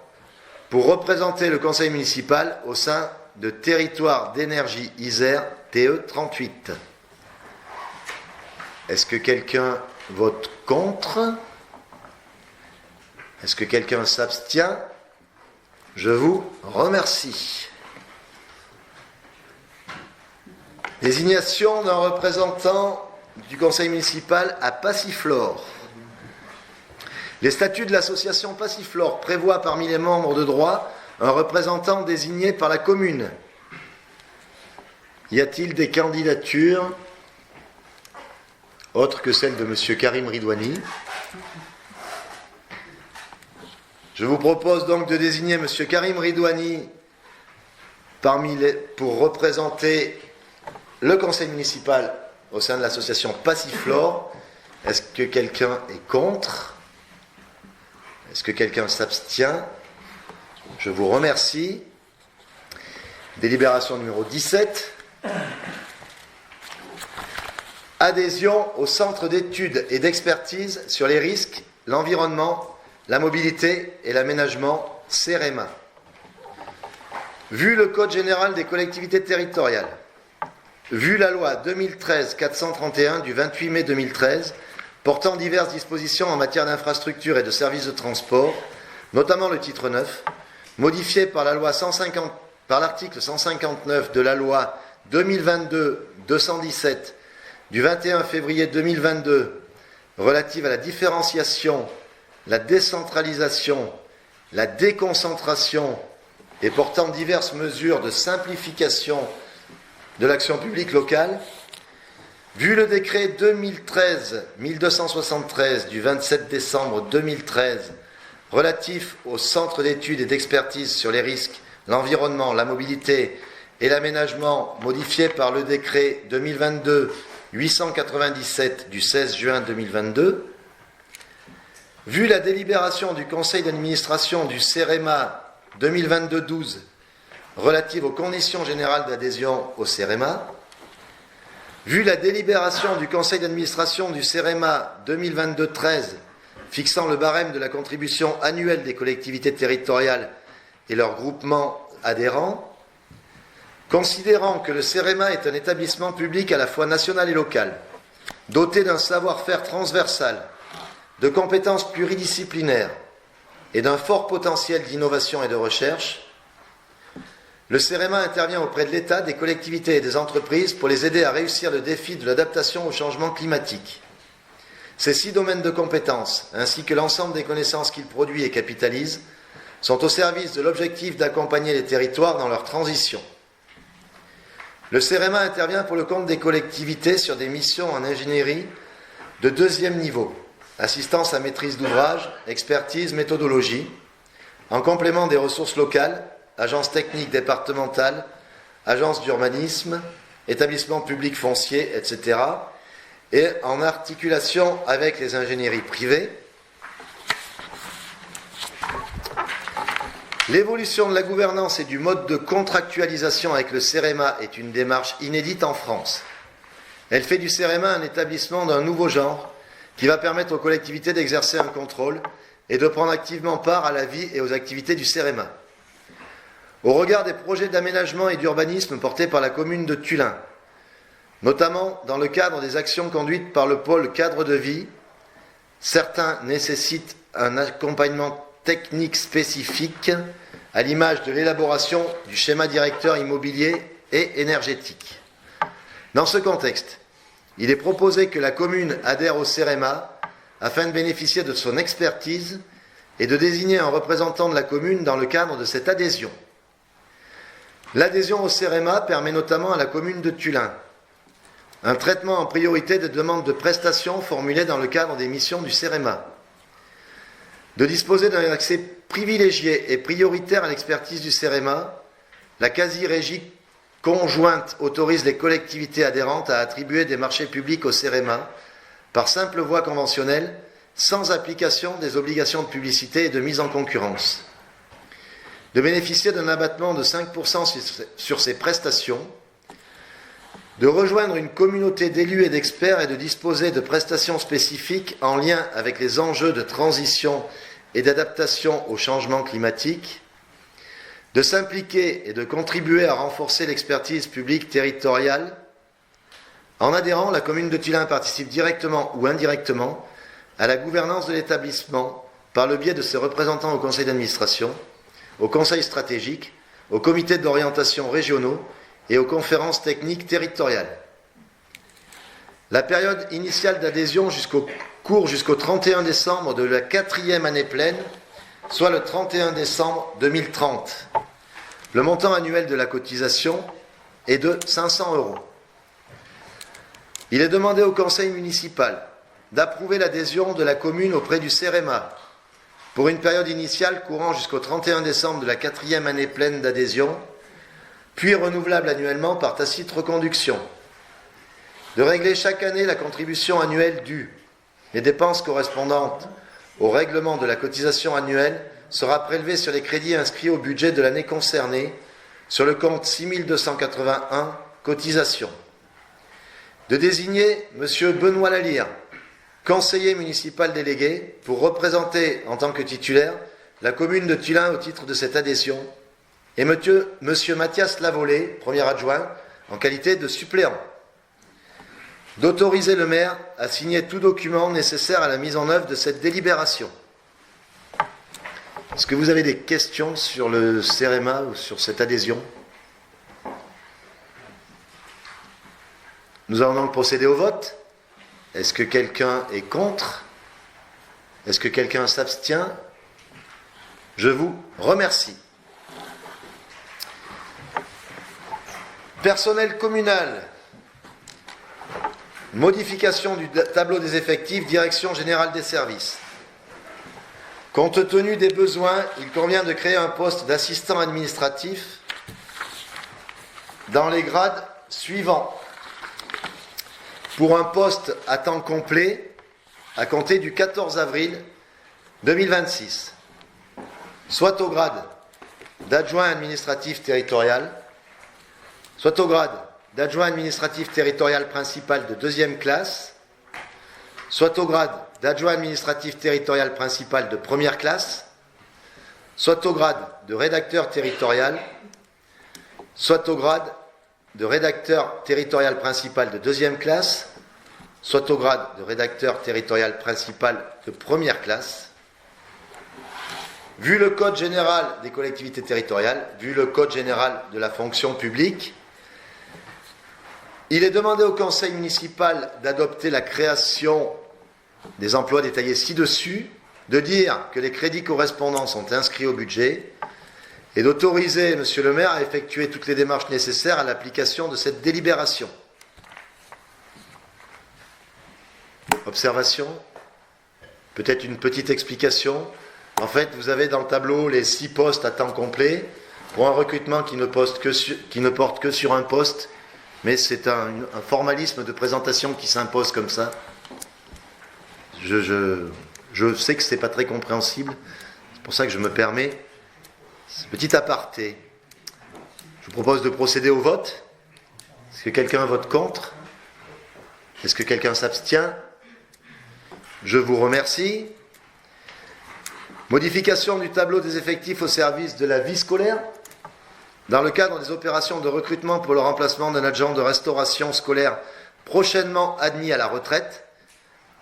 pour représenter le conseil municipal au sein de Territoire d'énergie Isère TE38. Est-ce que quelqu'un vote contre? Est-ce que quelqu'un s'abstient? Je vous remercie. Désignation d'un représentant du conseil municipal à Passiflore. Les statuts de l'association Passiflore prévoient parmi les membres de droit un représentant désigné par la commune. Y a-t-il des candidatures autres que celle de M. Karim Ridouani? Je vous propose donc de désigner M. Karim Ridouani pour représenter le conseil municipal au sein de l'association Passiflore. Est-ce que quelqu'un est contre? Est-ce que quelqu'un s'abstient? Je vous remercie. Délibération numéro 17. Adhésion au Centre d'études et d'expertise sur les risques, l'environnement, la mobilité et l'aménagement, CEREMA. Vu le Code général des collectivités territoriales, vu la loi 2013-431 du 28 mai 2013 portant diverses dispositions en matière d'infrastructures et de services de transport, notamment le titre 9, modifié par l'article 159 de la loi 2022-217 du 21 février 2022 relative à la différenciation, la décentralisation, la déconcentration et portant diverses mesures de simplification de l'action publique locale, vu le décret 2013-1273 du 27 décembre 2013 relatif au Centre d'études et d'expertise sur les risques, l'environnement, la mobilité et l'aménagement modifié par le décret 2022-897 du 16 juin 2022, vu la délibération du Conseil d'administration du CEREMA 2022-12 relative aux conditions générales d'adhésion au CEREMA, vu la délibération du Conseil d'administration du CEREMA 2022-13 fixant le barème de la contribution annuelle des collectivités territoriales et leurs groupements adhérents, considérant que le CEREMA est un établissement public à la fois national et local, doté d'un savoir-faire transversal, de compétences pluridisciplinaires et d'un fort potentiel d'innovation et de recherche, le CEREMA intervient auprès de l'État, des collectivités et des entreprises pour les aider à réussir le défi de l'adaptation au changement climatique. Ces 6 domaines de compétences, ainsi que l'ensemble des connaissances qu'il produit et capitalise, sont au service de l'objectif d'accompagner les territoires dans leur transition. Le CEREMA intervient pour le compte des collectivités sur des missions en ingénierie de 2e niveau, assistance à maîtrise d'ouvrage, expertise, méthodologie, en complément des ressources locales, agences techniques départementales, agences d'urbanisme, établissements publics fonciers, etc., et en articulation avec les ingénieries privées. L'évolution de la gouvernance et du mode de contractualisation avec le CEREMA est une démarche inédite en France. Elle fait du CEREMA un établissement d'un nouveau genre qui va permettre aux collectivités d'exercer un contrôle et de prendre activement part à la vie et aux activités du CEREMA. Au regard des projets d'aménagement et d'urbanisme portés par la commune de Tullin, notamment dans le cadre des actions conduites par le pôle cadre de vie, certains nécessitent un accompagnement technique spécifique à l'image de l'élaboration du schéma directeur immobilier et énergétique. Dans ce contexte, il est proposé que la commune adhère au CEREMA afin de bénéficier de son expertise et de désigner un représentant de la commune dans le cadre de cette adhésion. L'adhésion au CEREMA permet notamment à la commune de Tullin un traitement en priorité des demandes de prestations formulées dans le cadre des missions du CEREMA, de disposer d'un accès privilégié et prioritaire à l'expertise du CEREMA. La quasi-régie conjointe autorise les collectivités adhérentes à attribuer des marchés publics au CEREMA par simple voie conventionnelle, sans application des obligations de publicité et de mise en concurrence, de bénéficier d'un abattement de 5% sur ses prestations, de rejoindre une communauté d'élus et d'experts et de disposer de prestations spécifiques en lien avec les enjeux de transition et d'adaptation au changement climatique, de s'impliquer et de contribuer à renforcer l'expertise publique territoriale. En adhérant, la commune de Tullin participe directement ou indirectement à la gouvernance de l'établissement par le biais de ses représentants au conseil d'administration, au conseil stratégique, aux comités d'orientation régionaux et aux conférences techniques territoriales. La période initiale d'adhésion court jusqu'au 31 décembre de la 4e année pleine, soit le 31 décembre 2030. Le montant annuel de la cotisation est de 500 €. Il est demandé au conseil municipal d'approuver l'adhésion de la commune auprès du CEREMA pour une période initiale courant jusqu'au 31 décembre de la 4e année pleine d'adhésion, puis renouvelable annuellement par tacite reconduction, de régler chaque année la contribution annuelle due. Les dépenses correspondantes au règlement de la cotisation annuelle sera prélevée sur les crédits inscrits au budget de l'année concernée, sur le compte 6281 cotisation. de désigner M. Benoît Lalire, conseiller municipal délégué, pour représenter en tant que titulaire la commune de Tullin au titre de cette adhésion, et M. Mathias Lavolée, premier adjoint, en qualité de suppléant. D'autoriser le maire à signer tout document nécessaire à la mise en œuvre de cette délibération. Est-ce que vous avez des questions sur le CEREMA ou sur cette adhésion? Nous allons donc procéder au vote. Est-ce que quelqu'un est contre? Est-ce que quelqu'un s'abstient? Je vous remercie. Personnel communal. Modification du tableau des effectifs, Direction générale des services. Compte tenu des besoins, il convient de créer un poste d'assistant administratif dans les grades suivants. Pour un poste à temps complet à compter du 14 avril 2026, soit au grade d'adjoint administratif territorial, soit au grade d'adjoint administratif territorial principal de deuxième classe, soit au grade d'adjoint administratif territorial principal de première classe, soit au grade de rédacteur territorial, soit au grade de rédacteur territorial principal de deuxième classe, soit au grade de rédacteur territorial principal de première classe. Vu le Code général des collectivités territoriales, vu le Code général de la fonction publique, il est demandé au Conseil municipal d'adopter la création des emplois détaillés ci-dessus, de dire que les crédits correspondants sont inscrits au budget et d'autoriser Monsieur le maire à effectuer toutes les démarches nécessaires à l'application de cette délibération. Observation? Peut-être une petite explication? En fait, vous avez dans le tableau les 6 postes à temps complet pour un recrutement qui ne porte que sur un poste, mais c'est un formalisme de présentation qui s'impose comme ça. Je sais que ce n'est pas très compréhensible, c'est pour ça que je me permets ce petit aparté. Je vous propose de procéder au vote. Est-ce que quelqu'un vote contre? Est-ce que quelqu'un s'abstient? Je vous remercie. Modification du tableau des effectifs au service de la vie scolaire. Dans le cadre des opérations de recrutement pour le remplacement d'un agent de restauration scolaire prochainement admis à la retraite,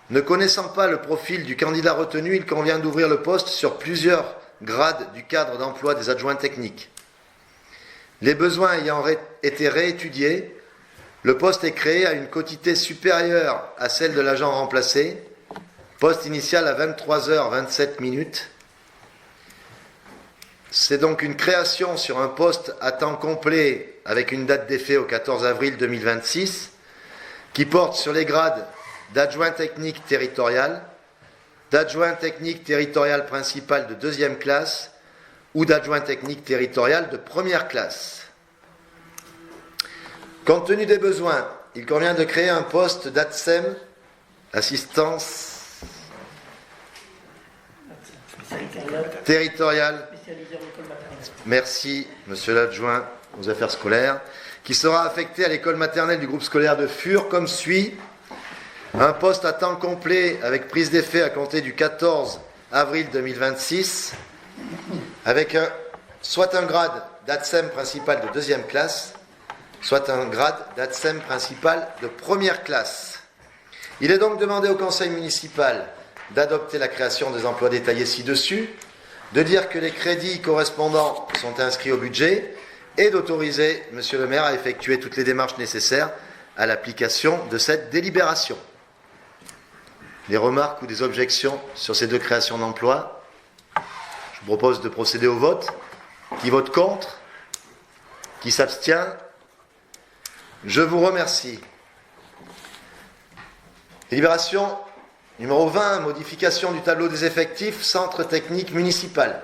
ne connaissant pas le profil du candidat retenu, il convient d'ouvrir le poste sur plusieurs grades du cadre d'emploi des adjoints techniques. Les besoins ayant été réétudiés, le poste est créé à une quotité supérieure à celle de l'agent remplacé, poste initial à 23h27. C'est donc une création sur un poste à temps complet avec une date d'effet au 14 avril 2026 qui porte sur les grades d'adjoint technique territorial, d'adjoint technique territorial principal de deuxième classe ou d'adjoint technique territorial de première classe. Compte tenu des besoins, il convient de créer un poste d'ATSEM, assistance territoriale. Merci, monsieur l'adjoint aux affaires scolaires, qui sera affecté à l'école maternelle du groupe scolaire de Fur comme suit. Un poste à temps complet avec prise d'effet à compter du 14 avril 2026, avec soit un grade d'ATSEM principal de deuxième classe, soit un grade d'ATSEM principal de première classe. Il est donc demandé au Conseil municipal d'adopter la création des emplois détaillés ci-dessus, de dire que les crédits correspondants sont inscrits au budget et d'autoriser Monsieur le maire à effectuer toutes les démarches nécessaires à l'application de cette délibération. Des remarques ou des objections sur ces deux créations d'emplois? Je vous propose de procéder au vote. Qui vote contre? Qui s'abstient? Je vous remercie. Délibération numéro 20, modification du tableau des effectifs, centre technique municipal.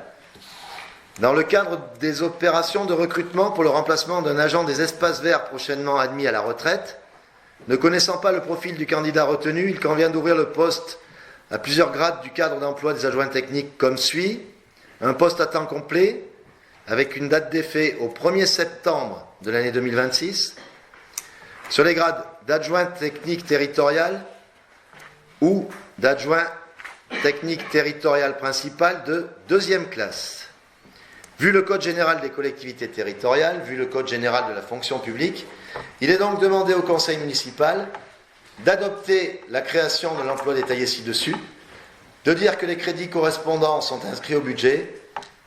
Dans le cadre des opérations de recrutement pour le remplacement d'un agent des espaces verts prochainement admis à la retraite, ne connaissant pas le profil du candidat retenu, il convient d'ouvrir le poste à plusieurs grades du cadre d'emploi des adjoints techniques comme suit. Un poste à temps complet, avec une date d'effet au 1er septembre de l'année 2026, sur les grades d'adjoint technique territorial ou d'adjoint technique territorial principal de deuxième classe. Vu le Code général des collectivités territoriales, vu le Code général de la fonction publique, il est donc demandé au Conseil municipal d'adopter la création de l'emploi détaillé ci-dessus, de dire que les crédits correspondants sont inscrits au budget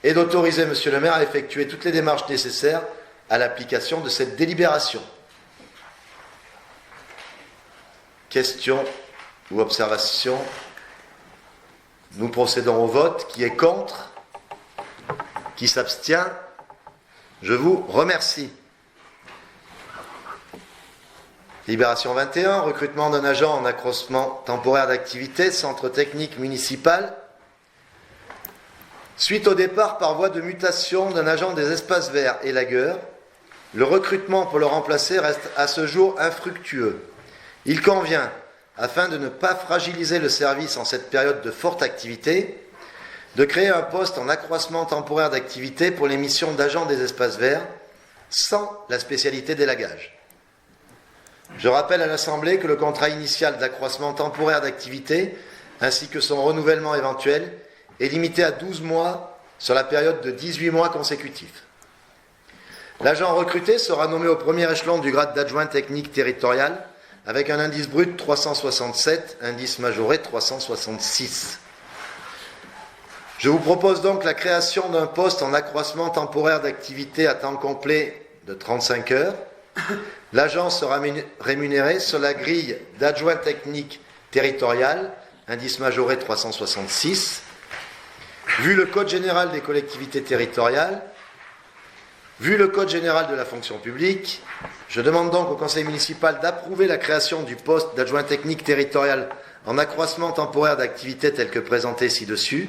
et d'autoriser Monsieur le maire à effectuer toutes les démarches nécessaires à l'application de cette délibération. Questions ou observations? Nous procédons au vote. Qui est contre? Qui s'abstient? Je vous remercie. Délibération 21, recrutement d'un agent en accroissement temporaire d'activité, centre technique municipal. Suite au départ par voie de mutation d'un agent des espaces verts et lagueurs, le recrutement pour le remplacer reste à ce jour infructueux. Il convient, afin de ne pas fragiliser le service en cette période de forte activité, de créer un poste en accroissement temporaire d'activité pour les missions d'agent des espaces verts, sans la spécialité d'élagage. Je rappelle à l'Assemblée que le contrat initial d'accroissement temporaire d'activité, ainsi que son renouvellement éventuel, est limité à 12 mois sur la période de 18 mois consécutifs. L'agent recruté sera nommé au premier échelon du grade d'adjoint technique territorial, avec un indice brut 367, indice majoré 366. Je vous propose donc la création d'un poste en accroissement temporaire d'activité à temps complet de 35 heures. L'agent sera rémunéré sur la grille d'adjoint technique territorial, indice majoré 366. Vu le Code général des collectivités territoriales, vu le Code général de la fonction publique, je demande donc au Conseil municipal d'approuver la création du poste d'adjoint technique territorial en accroissement temporaire d'activité tel que présenté ci-dessus,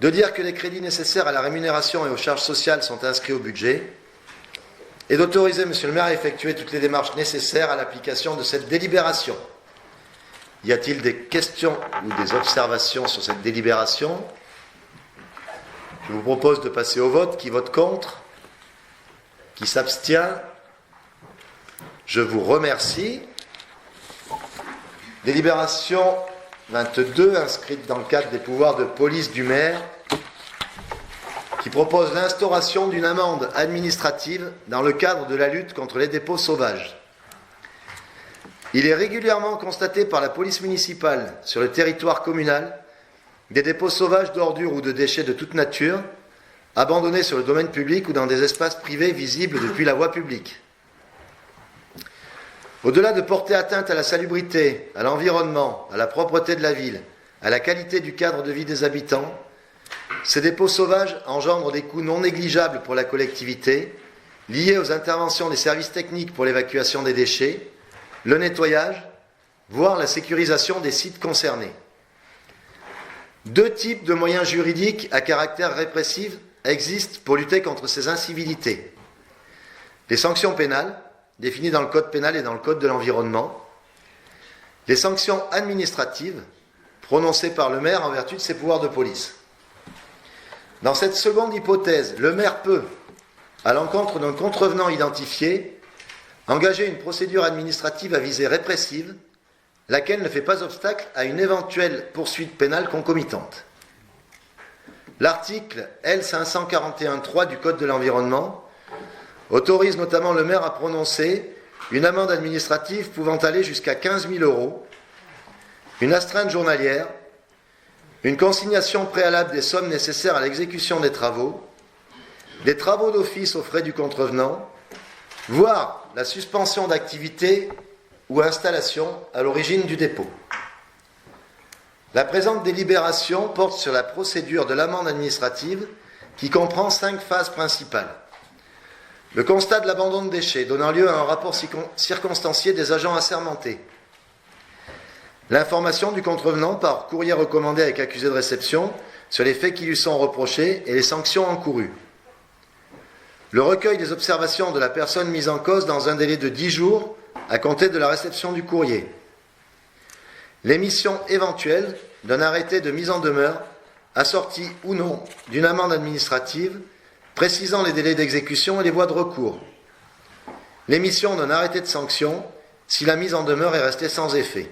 de dire que les crédits nécessaires à la rémunération et aux charges sociales sont inscrits au budget, et d'autoriser Monsieur le maire à effectuer toutes les démarches nécessaires à l'application de cette délibération. Y a-t-il des questions ou des observations sur cette délibération? Je vous propose de passer au vote. Qui vote contre? Qui s'abstient? Je vous remercie. Délibération 22, inscrite dans le cadre des pouvoirs de police du maire, qui propose l'instauration d'une amende administrative dans le cadre de la lutte contre les dépôts sauvages. Il est régulièrement constaté par la police municipale sur le territoire communal des dépôts sauvages d'ordures ou de déchets de toute nature, abandonnés sur le domaine public ou dans des espaces privés visibles depuis la voie publique. Au-delà de porter atteinte à la salubrité, à l'environnement, à la propreté de la ville, à la qualité du cadre de vie des habitants, ces dépôts sauvages engendrent des coûts non négligeables pour la collectivité, liés aux interventions des services techniques pour l'évacuation des déchets, le nettoyage, voire la sécurisation des sites concernés. Deux types de moyens juridiques à caractère répressif existent pour lutter contre ces incivilités. Les sanctions pénales, définies dans le Code pénal et dans le Code de l'environnement, les sanctions administratives, prononcées par le maire en vertu de ses pouvoirs de police. Dans cette seconde hypothèse, le maire peut, à l'encontre d'un contrevenant identifié, engager une procédure administrative à visée répressive, laquelle ne fait pas obstacle à une éventuelle poursuite pénale concomitante. L'article L541.3 du Code de l'environnement autorise notamment le maire à prononcer une amende administrative pouvant aller jusqu'à 15 000 €, une astreinte journalière, une consignation préalable des sommes nécessaires à l'exécution des travaux d'office aux frais du contrevenant, voire la suspension d'activité ou installation à l'origine du dépôt. La présente délibération porte sur la procédure de l'amende administrative qui comprend 5 phases principales. Le constat de l'abandon de déchets donnant lieu à un rapport circonstancié des agents assermentés. L'information du contrevenant par courrier recommandé avec accusé de réception sur les faits qui lui sont reprochés et les sanctions encourues. Le recueil des observations de la personne mise en cause dans un délai de 10 jours à compter de la réception du courrier. L'émission éventuelle d'un arrêté de mise en demeure assorti ou non d'une amende administrative précisant les délais d'exécution et les voies de recours. L'émission d'un arrêté de sanction si la mise en demeure est restée sans effet.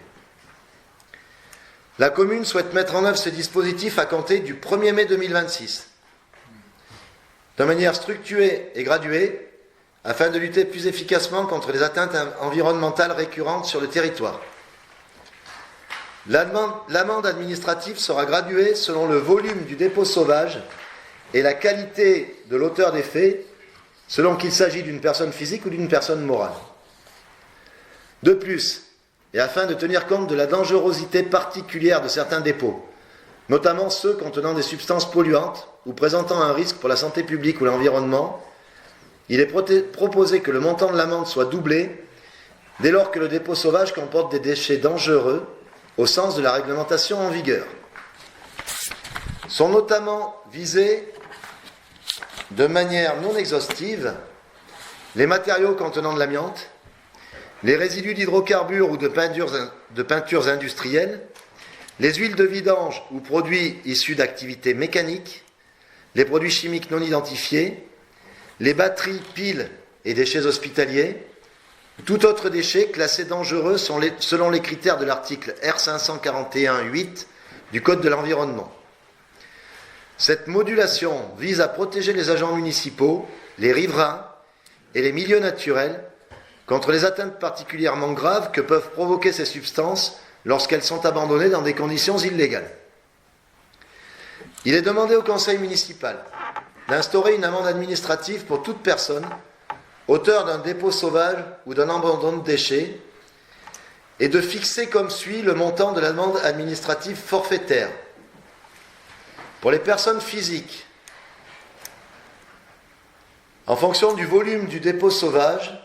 La commune souhaite mettre en œuvre ce dispositif à compter du 1er mai 2026, de manière structurée et graduée, afin de lutter plus efficacement contre les atteintes environnementales récurrentes sur le territoire. L'amende administrative sera graduée selon le volume du dépôt sauvage et la qualité de l'auteur des faits, selon qu'il s'agit d'une personne physique ou d'une personne morale. De plus, et afin de tenir compte de la dangerosité particulière de certains dépôts, notamment ceux contenant des substances polluantes ou présentant un risque pour la santé publique ou l'environnement, il est proposé que le montant de l'amende soit doublé dès lors que le dépôt sauvage comporte des déchets dangereux au sens de la réglementation en vigueur. Sont notamment visés de manière non exhaustive les matériaux contenant de l'amiante, les résidus d'hydrocarbures ou de peintures industrielles, les huiles de vidange ou produits issus d'activités mécaniques, les produits chimiques non identifiés, les batteries, piles et déchets hospitaliers, tout autre déchet classé dangereux selon les critères de l'article R541-8 du Code de l'environnement. Cette modulation vise à protéger les agents municipaux, les riverains et les milieux naturels contre les atteintes particulièrement graves que peuvent provoquer ces substances lorsqu'elles sont abandonnées dans des conditions illégales. Il est demandé au conseil municipal d'instaurer une amende administrative pour toute personne auteur d'un dépôt sauvage ou d'un abandon de déchets et de fixer comme suit le montant de l'amende administrative forfaitaire. Pour les personnes physiques, en fonction du volume du dépôt sauvage,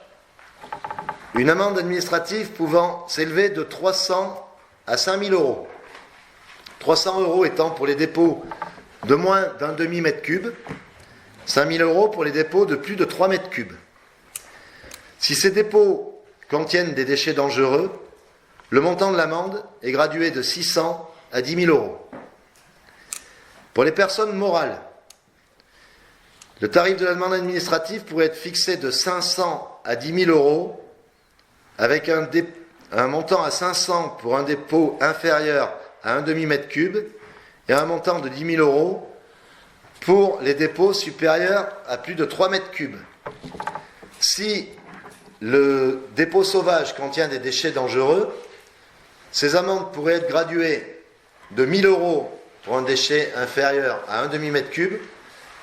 une amende administrative pouvant s'élever de 300 à 5 000 euros. 300 euros étant pour les dépôts de moins d'un demi-mètre cube, 5 000 euros pour les dépôts de plus de 3 mètres cubes. Si ces dépôts contiennent des déchets dangereux, le montant de l'amende est gradué de 600 à 10 000 euros. Pour les personnes morales, le tarif de l'amende administrative pourrait être fixé de 500 à 10 000 euros, avec un montant à 500 pour un dépôt inférieur à un demi-mètre cube et un montant de 10 000 euros pour les dépôts supérieurs à plus de 3 mètres cubes. Si le dépôt sauvage contient des déchets dangereux, ces amendes pourraient être graduées de 1 000 euros pour un déchet inférieur à un demi-mètre cube,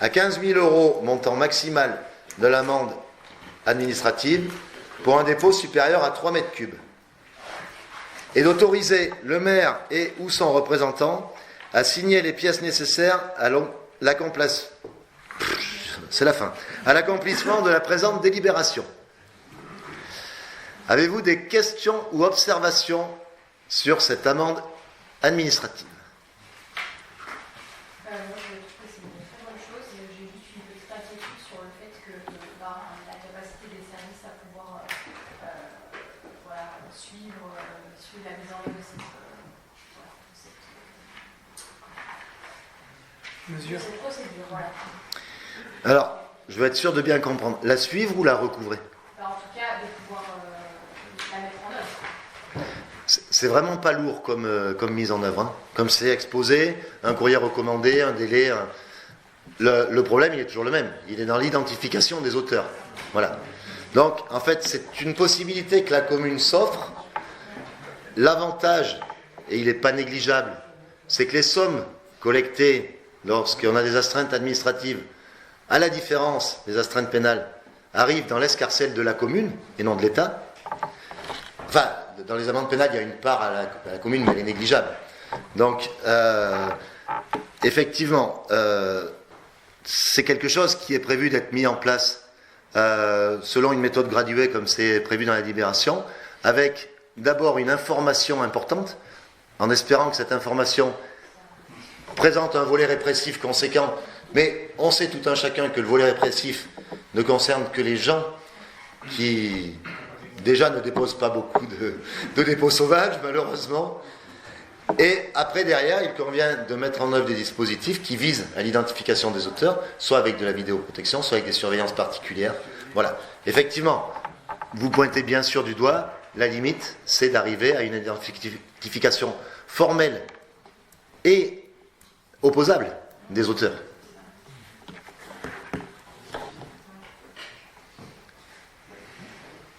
à 15 000 euros montant maximal de l'amende administrative pour un dépôt supérieur à 3 mètres cubes, et d'autoriser le maire et ou son représentant à signer les pièces nécessaires à l'accomplissement de la présente délibération. Avez-vous des questions ou observations sur cette amende administrative? Moi, je trouve que c'est une très bonne chose. J'ai juste une petite inquiétude sur le fait que la capacité des services à pouvoir suivre la mise en œuvre de cette procédure. Voilà. Alors, je veux être sûr de bien comprendre. La suivre ou la recouvrer? En tout cas, de pouvoir la mettre en œuvre. C'est vraiment pas lourd comme mise en œuvre. Hein. Comme c'est exposé, un courrier recommandé, un délai. Le problème, il est toujours le même. Il est dans l'identification des auteurs. Voilà. Donc, en fait, c'est une possibilité que la commune s'offre. L'avantage, et il n'est pas négligeable, c'est que les sommes collectées lorsqu'on a des astreintes administratives, à la différence des astreintes pénales, arrivent dans l'escarcelle de la commune et non de l'État. Enfin, dans les amendes pénales, il y a une part à la commune, mais elle est négligeable. Donc, effectivement, c'est quelque chose qui est prévu d'être mis en place selon une méthode graduée, comme c'est prévu dans la libération, avec d'abord une information importante, en espérant que cette information présente un volet répressif conséquent, mais on sait tout un chacun que le volet répressif ne concerne que les gens qui déjà ne déposent pas beaucoup de dépôts sauvages, malheureusement. Et après, derrière, il convient de mettre en œuvre des dispositifs qui visent à l'identification des auteurs, soit avec de la vidéoprotection, soit avec des surveillances particulières. Voilà. Effectivement, vous pointez bien sûr du doigt la limite, c'est d'arriver à une identification formelle et opposable des auteurs.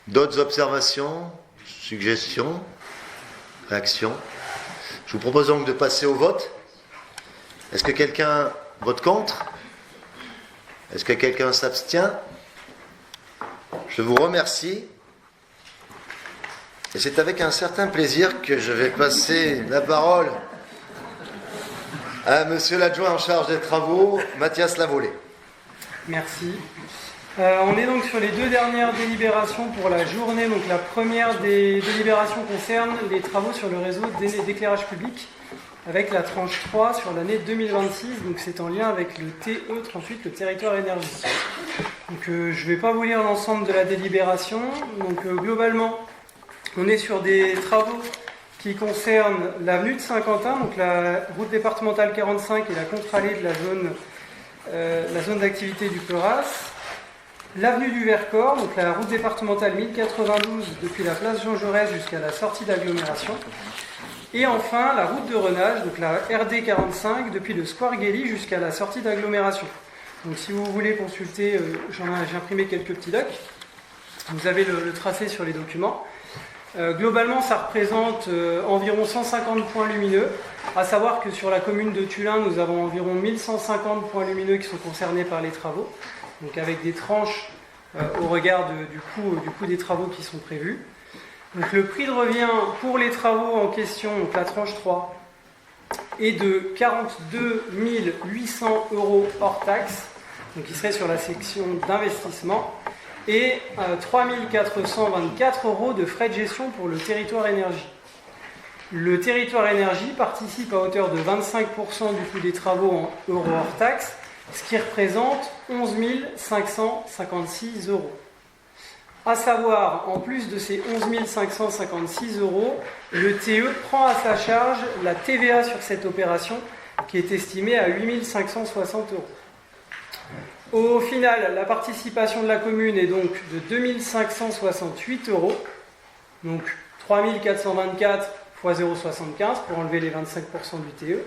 D'autres observations, suggestions, réactions? Je vous propose donc de passer au vote. Est-ce que quelqu'un vote contre? Est-ce que quelqu'un s'abstient? Je vous remercie. Et c'est avec un certain plaisir que je vais passer la parole à monsieur l'adjoint en charge des travaux, Mathias Lavolée. Merci. On est donc sur les deux dernières délibérations pour la journée. Donc la première des délibérations concerne les travaux sur le réseau d'éclairage public avec la tranche 3 sur l'année 2026. Donc c'est en lien avec le TE38, le territoire énergie. Donc je ne vais pas vous lire l'ensemble de la délibération. Donc globalement, on est sur des travaux qui concernent l'avenue de Saint-Quentin, donc la route départementale 45 et la contre-allée de la zone d'activité du Peuras. L'avenue du Vercors, donc la route départementale 1092 depuis la place Jean Jaurès jusqu'à la sortie d'agglomération. Et enfin la route de Renage, donc la RD 45 depuis le Square Guély jusqu'à la sortie d'agglomération. Donc si vous voulez consulter, j'ai imprimé quelques petits docs. Vous avez le tracé sur les documents. Globalement, ça représente environ 150 points lumineux. À savoir que sur la commune de Tullin, nous avons environ 1150 points lumineux qui sont concernés par les travaux. Donc avec des tranches au regard du coût des travaux qui sont prévus. Donc le prix de revient pour les travaux en question, donc la tranche 3, est de 42 800 € hors taxe, donc qui serait sur la section d'investissement, et 3 424 € de frais de gestion pour le territoire énergie. Le territoire énergie participe à hauteur de 25% du coût des travaux en euros hors taxe, ce qui représente 11 556 €. À savoir, en plus de ces 11 556 €, le TE prend à sa charge la TVA sur cette opération, qui est estimée à 8 560 €. Au final, la participation de la commune est donc de 2 568 €, donc 3 424 x 0,75 pour enlever les 25% du TE,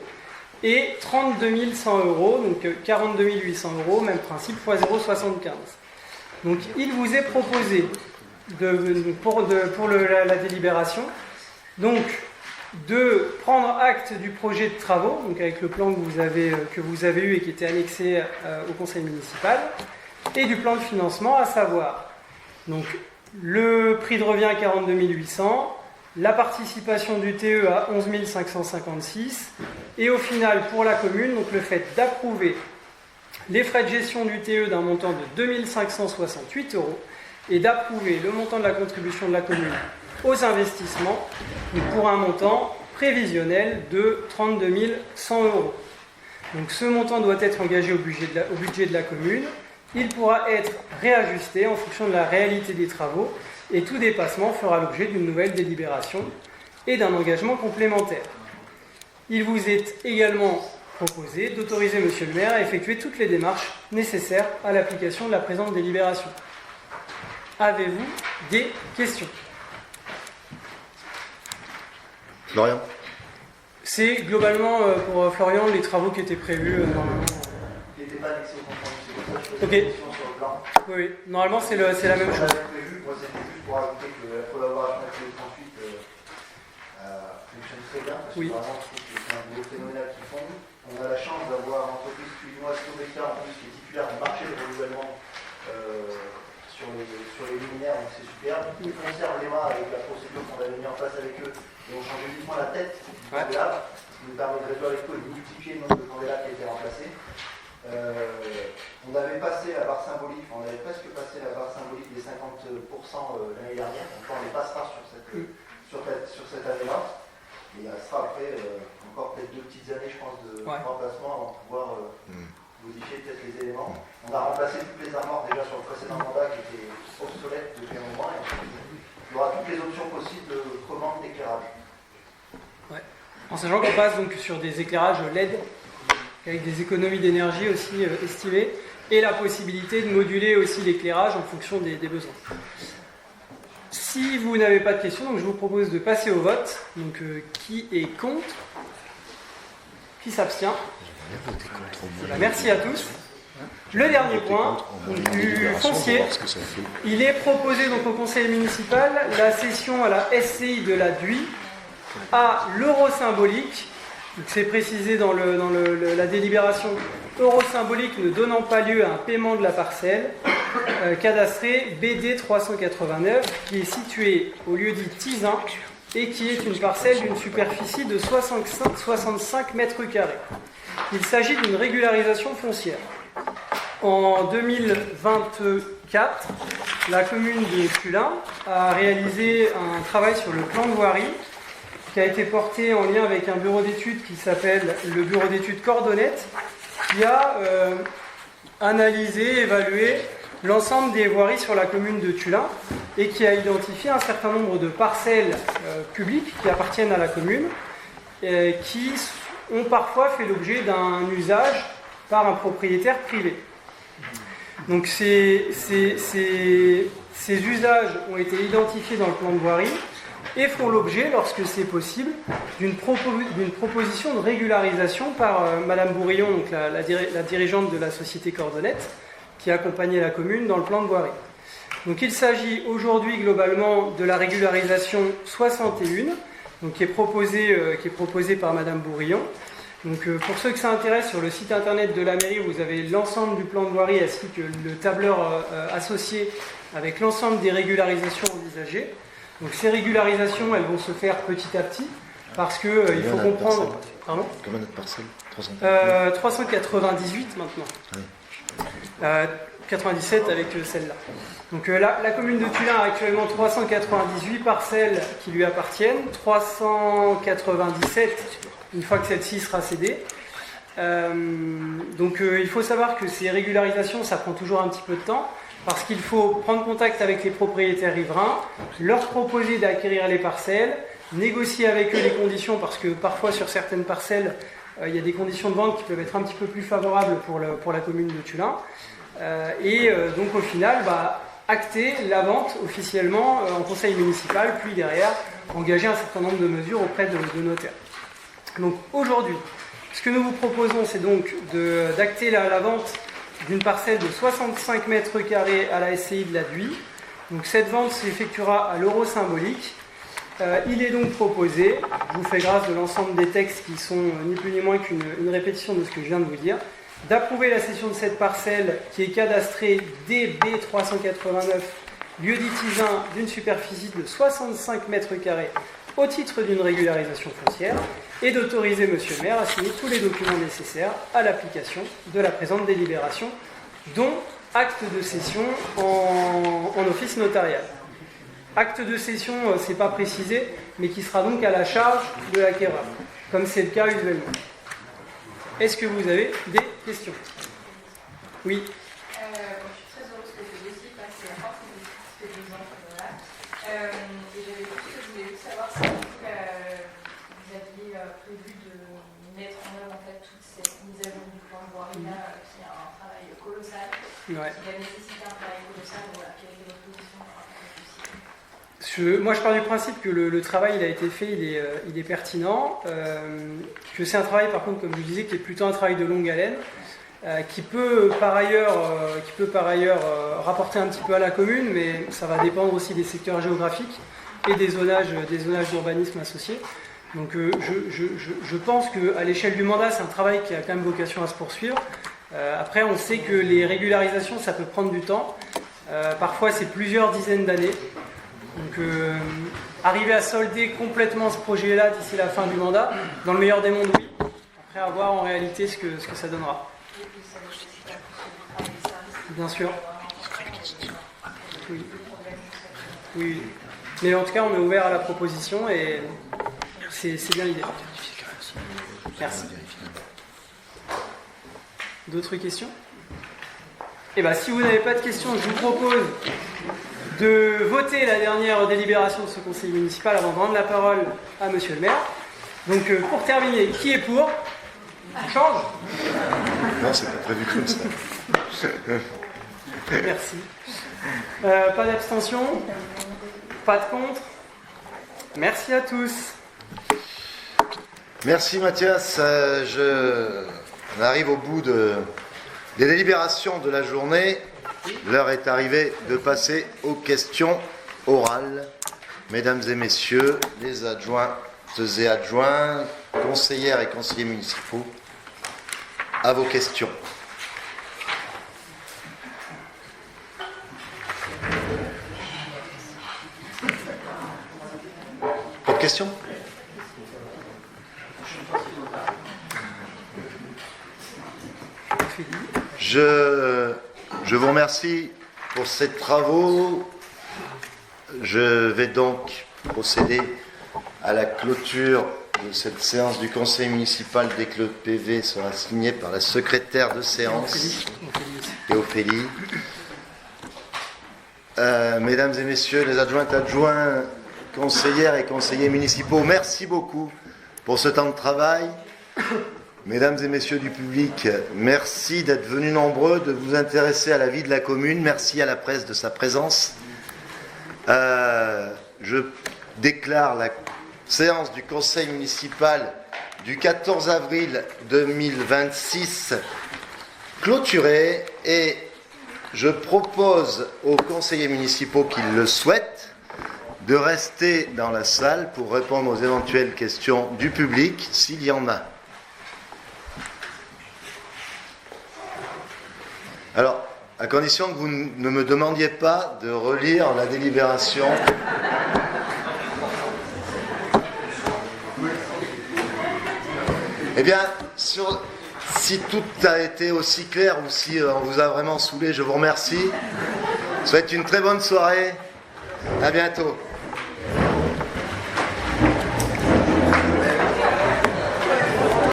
et 32 100 €, donc 42 800 €, même principe, x 0,75. Donc il vous est proposé, pour la délibération, donc de prendre acte du projet de travaux, donc avec le plan que vous avez eu et qui était annexé au conseil municipal, et du plan de financement, à savoir donc, le prix de revient 42 800, la participation du TE à 11 556, et au final pour la commune, donc le fait d'approuver les frais de gestion du TE d'un montant de 2 568 € et d'approuver le montant de la contribution de la commune aux investissements pour un montant prévisionnel de 32 100 €. Donc ce montant doit être engagé au budget de la commune. Il pourra être réajusté en fonction de la réalité des travaux et tout dépassement fera l'objet d'une nouvelle délibération et d'un engagement complémentaire. Il vous est également proposé d'autoriser Monsieur le maire à effectuer toutes les démarches nécessaires à l'application de la présente délibération. Avez-vous des questions? Florian? C'est globalement pour Florian les travaux qui étaient prévus normalement. Il n'était pas annexé au compte rendu, c'est pour ça que je faisais Ok. une question sur le plan. Oui, normalement c'est la même chose. Moi, c'était juste pour ajouter que la collaboration avec le 38 fonctionne très bien, parce que Oui. vraiment, je trouve que c'est un boulot phénoménal qu'ils font. On a la chance d'avoir une entreprise chinoise Covecta en plus qui est titulaire du marché de renouvellement sur les luminaires, donc c'est superbe. Ils conservent les mains avec la procédure qu'on avait mis en place avec eux et on change uniquement la tête du candélabre, ce qui nous permet de réduire les coûts et de multiplier le nombre de candélabres qui a été remplacé. On avait passé la barre symbolique, on avait presque passé la barre symbolique des 50% l'année dernière, donc là on les passera sur cette année-là. Et il restera après encore peut-être 2 petites années, je pense, de remplacement avant de pouvoir modifier peut-être les éléments. On a remplacé toutes les armoires déjà sur le précédent mandat qui étaient obsolètes depuis un moment. Et il y aura toutes les options possibles de commande d'éclairage. Ouais. En sachant qu'on passe donc sur des éclairages LED avec des économies d'énergie aussi estimées et la possibilité de moduler aussi l'éclairage en fonction des besoins. Si vous n'avez pas de questions, donc je vous propose de passer au vote. Donc qui est contre? Qui s'abstient? Merci à tous. Le dernier point, donc, du foncier, il est proposé donc au conseil municipal la cession à la SCI de la DUI à l'euro symbolique. C'est précisé dans la délibération, euro symbolique ne donnant pas lieu à un paiement de la parcelle cadastrée BD 389 qui est située au lieu dit Tizin et qui est une parcelle d'une superficie de 65 mètres carrés. Il s'agit d'une régularisation foncière. En 2024, la commune de Tullin a réalisé un travail sur le plan de voirie qui a été porté en lien avec un bureau d'études qui s'appelle le bureau d'études Cordonnette, qui a analysé, évalué l'ensemble des voiries sur la commune de Tullin et qui a identifié un certain nombre de parcelles publiques qui appartiennent à la commune qui ont parfois fait l'objet d'un usage par un propriétaire privé. Donc ces usages ont été identifiés dans le plan de voirie et font l'objet, lorsque c'est possible, d'une proposition de régularisation par Madame Bourillon, donc la dirigeante de la société Cordonnette, qui accompagnait la commune dans le plan de voirie. Donc il s'agit aujourd'hui globalement de la régularisation 61, donc qui est proposée par Madame Bourillon. Donc, pour ceux que ça intéresse, sur le site internet de la mairie, vous avez l'ensemble du plan de voirie ainsi que le tableur associé avec l'ensemble des régularisations envisagées. Donc ces régularisations, elles vont se faire petit à petit parce que il faut comprendre. Pardon ? Combien notre parcelle? 398 maintenant. Oui. 97 avec celle-là. Donc la commune de Tullin a actuellement 398 parcelles qui lui appartiennent, 397 une fois que celle-ci sera cédée. Donc il faut savoir que ces régularisations, ça prend toujours un petit peu de temps, parce qu'il faut prendre contact avec les propriétaires riverains, leur proposer d'acquérir les parcelles, négocier avec eux les conditions, parce que parfois sur certaines parcelles, il y a des conditions de vente qui peuvent être un petit peu plus favorables pour la commune de Tullin. Donc au final, acter la vente officiellement en conseil municipal, puis derrière engager un certain nombre de mesures auprès de notaires. Donc aujourd'hui, ce que nous vous proposons, c'est donc d'acter la vente d'une parcelle de 65 mètres carrés à la SCI de la DUI. Donc cette vente s'effectuera à l'euro symbolique. Il est donc proposé, je vous fais grâce de l'ensemble des textes qui sont ni plus ni moins qu'une répétition de ce que je viens de vous dire, d'approuver la cession de cette parcelle qui est cadastrée DB 389, lieu dit Tizin, d'une superficie de 65 mètres carrés au titre d'une régularisation foncière, et d'autoriser Monsieur le maire à signer tous les documents nécessaires à l'application de la présente délibération, dont acte de cession en office notarial. Acte de cession, c'est pas précisé, mais qui sera donc à la charge de l'acquéreur, comme c'est le cas usuellement. Est-ce que vous avez des questions? Oui. Je suis très heureuse que ce dossier passe à la force des exemples. Et j'avais juste voulu savoir si vous aviez prévu de mettre en œuvre en fait toute cette mise à jour du plan de voirie là, qui est un travail colossal, qui va nécessiter un travail colossal. Voilà, quelle est votre position par rapport à ceci? Moi, je pars du principe que le travail il a été fait, il est pertinent, que c'est un travail, par contre, comme je vous disais, qui est plutôt un travail de longue haleine, qui peut par ailleurs rapporter un petit peu à la commune, mais ça va dépendre aussi des secteurs géographiques et des zonages d'urbanisme associés. Donc, je pense qu'à l'échelle du mandat, c'est un travail qui a quand même vocation à se poursuivre. Après, on sait que les régularisations, ça peut prendre du temps. Parfois, c'est plusieurs dizaines d'années. Donc, arriver à solder complètement ce projet-là d'ici la fin du mandat, dans le meilleur des mondes, oui. Après, à voir en réalité ce que ça donnera. Bien sûr. Oui. Mais en tout cas, on est ouvert à la proposition et c'est bien l'idée. Merci. D'autres questions? Eh bien, si vous n'avez pas de questions, je vous propose de voter la dernière délibération de ce conseil municipal avant de rendre la parole à Monsieur le maire. Donc, pour terminer, qui est pour? Change? Non, c'est pas prévu comme ça. Merci. Pas d'abstention? Pas de contre. Merci à tous. Merci Mathias. On arrive au bout des délibérations de la journée. L'heure est arrivée de passer aux questions orales. Mesdames et messieurs, les adjointes et adjoints, conseillères et conseillers municipaux, à vos questions. Pas de questions ? Je vous remercie pour ces travaux. Je vais donc procéder à la clôture de cette séance du conseil municipal dès que le PV sera signé par la secrétaire de séance et Ophélie. Mesdames et messieurs les adjointes, adjoints, conseillères et conseillers municipaux, merci beaucoup pour ce temps de travail. Mesdames et messieurs du public, merci d'être venus nombreux, de vous intéresser à la vie de la commune. Merci à la presse de sa présence. Je déclare la séance du conseil municipal du 14 avril 2026 clôturée et je propose aux conseillers municipaux qui le souhaitent de rester dans la salle pour répondre aux éventuelles questions du public s'il y en a. Alors, à condition que vous ne me demandiez pas de relire la délibération. Eh bien, si tout a été aussi clair ou si on vous a vraiment saoulé, je vous remercie. Je vous souhaite une très bonne soirée. À bientôt.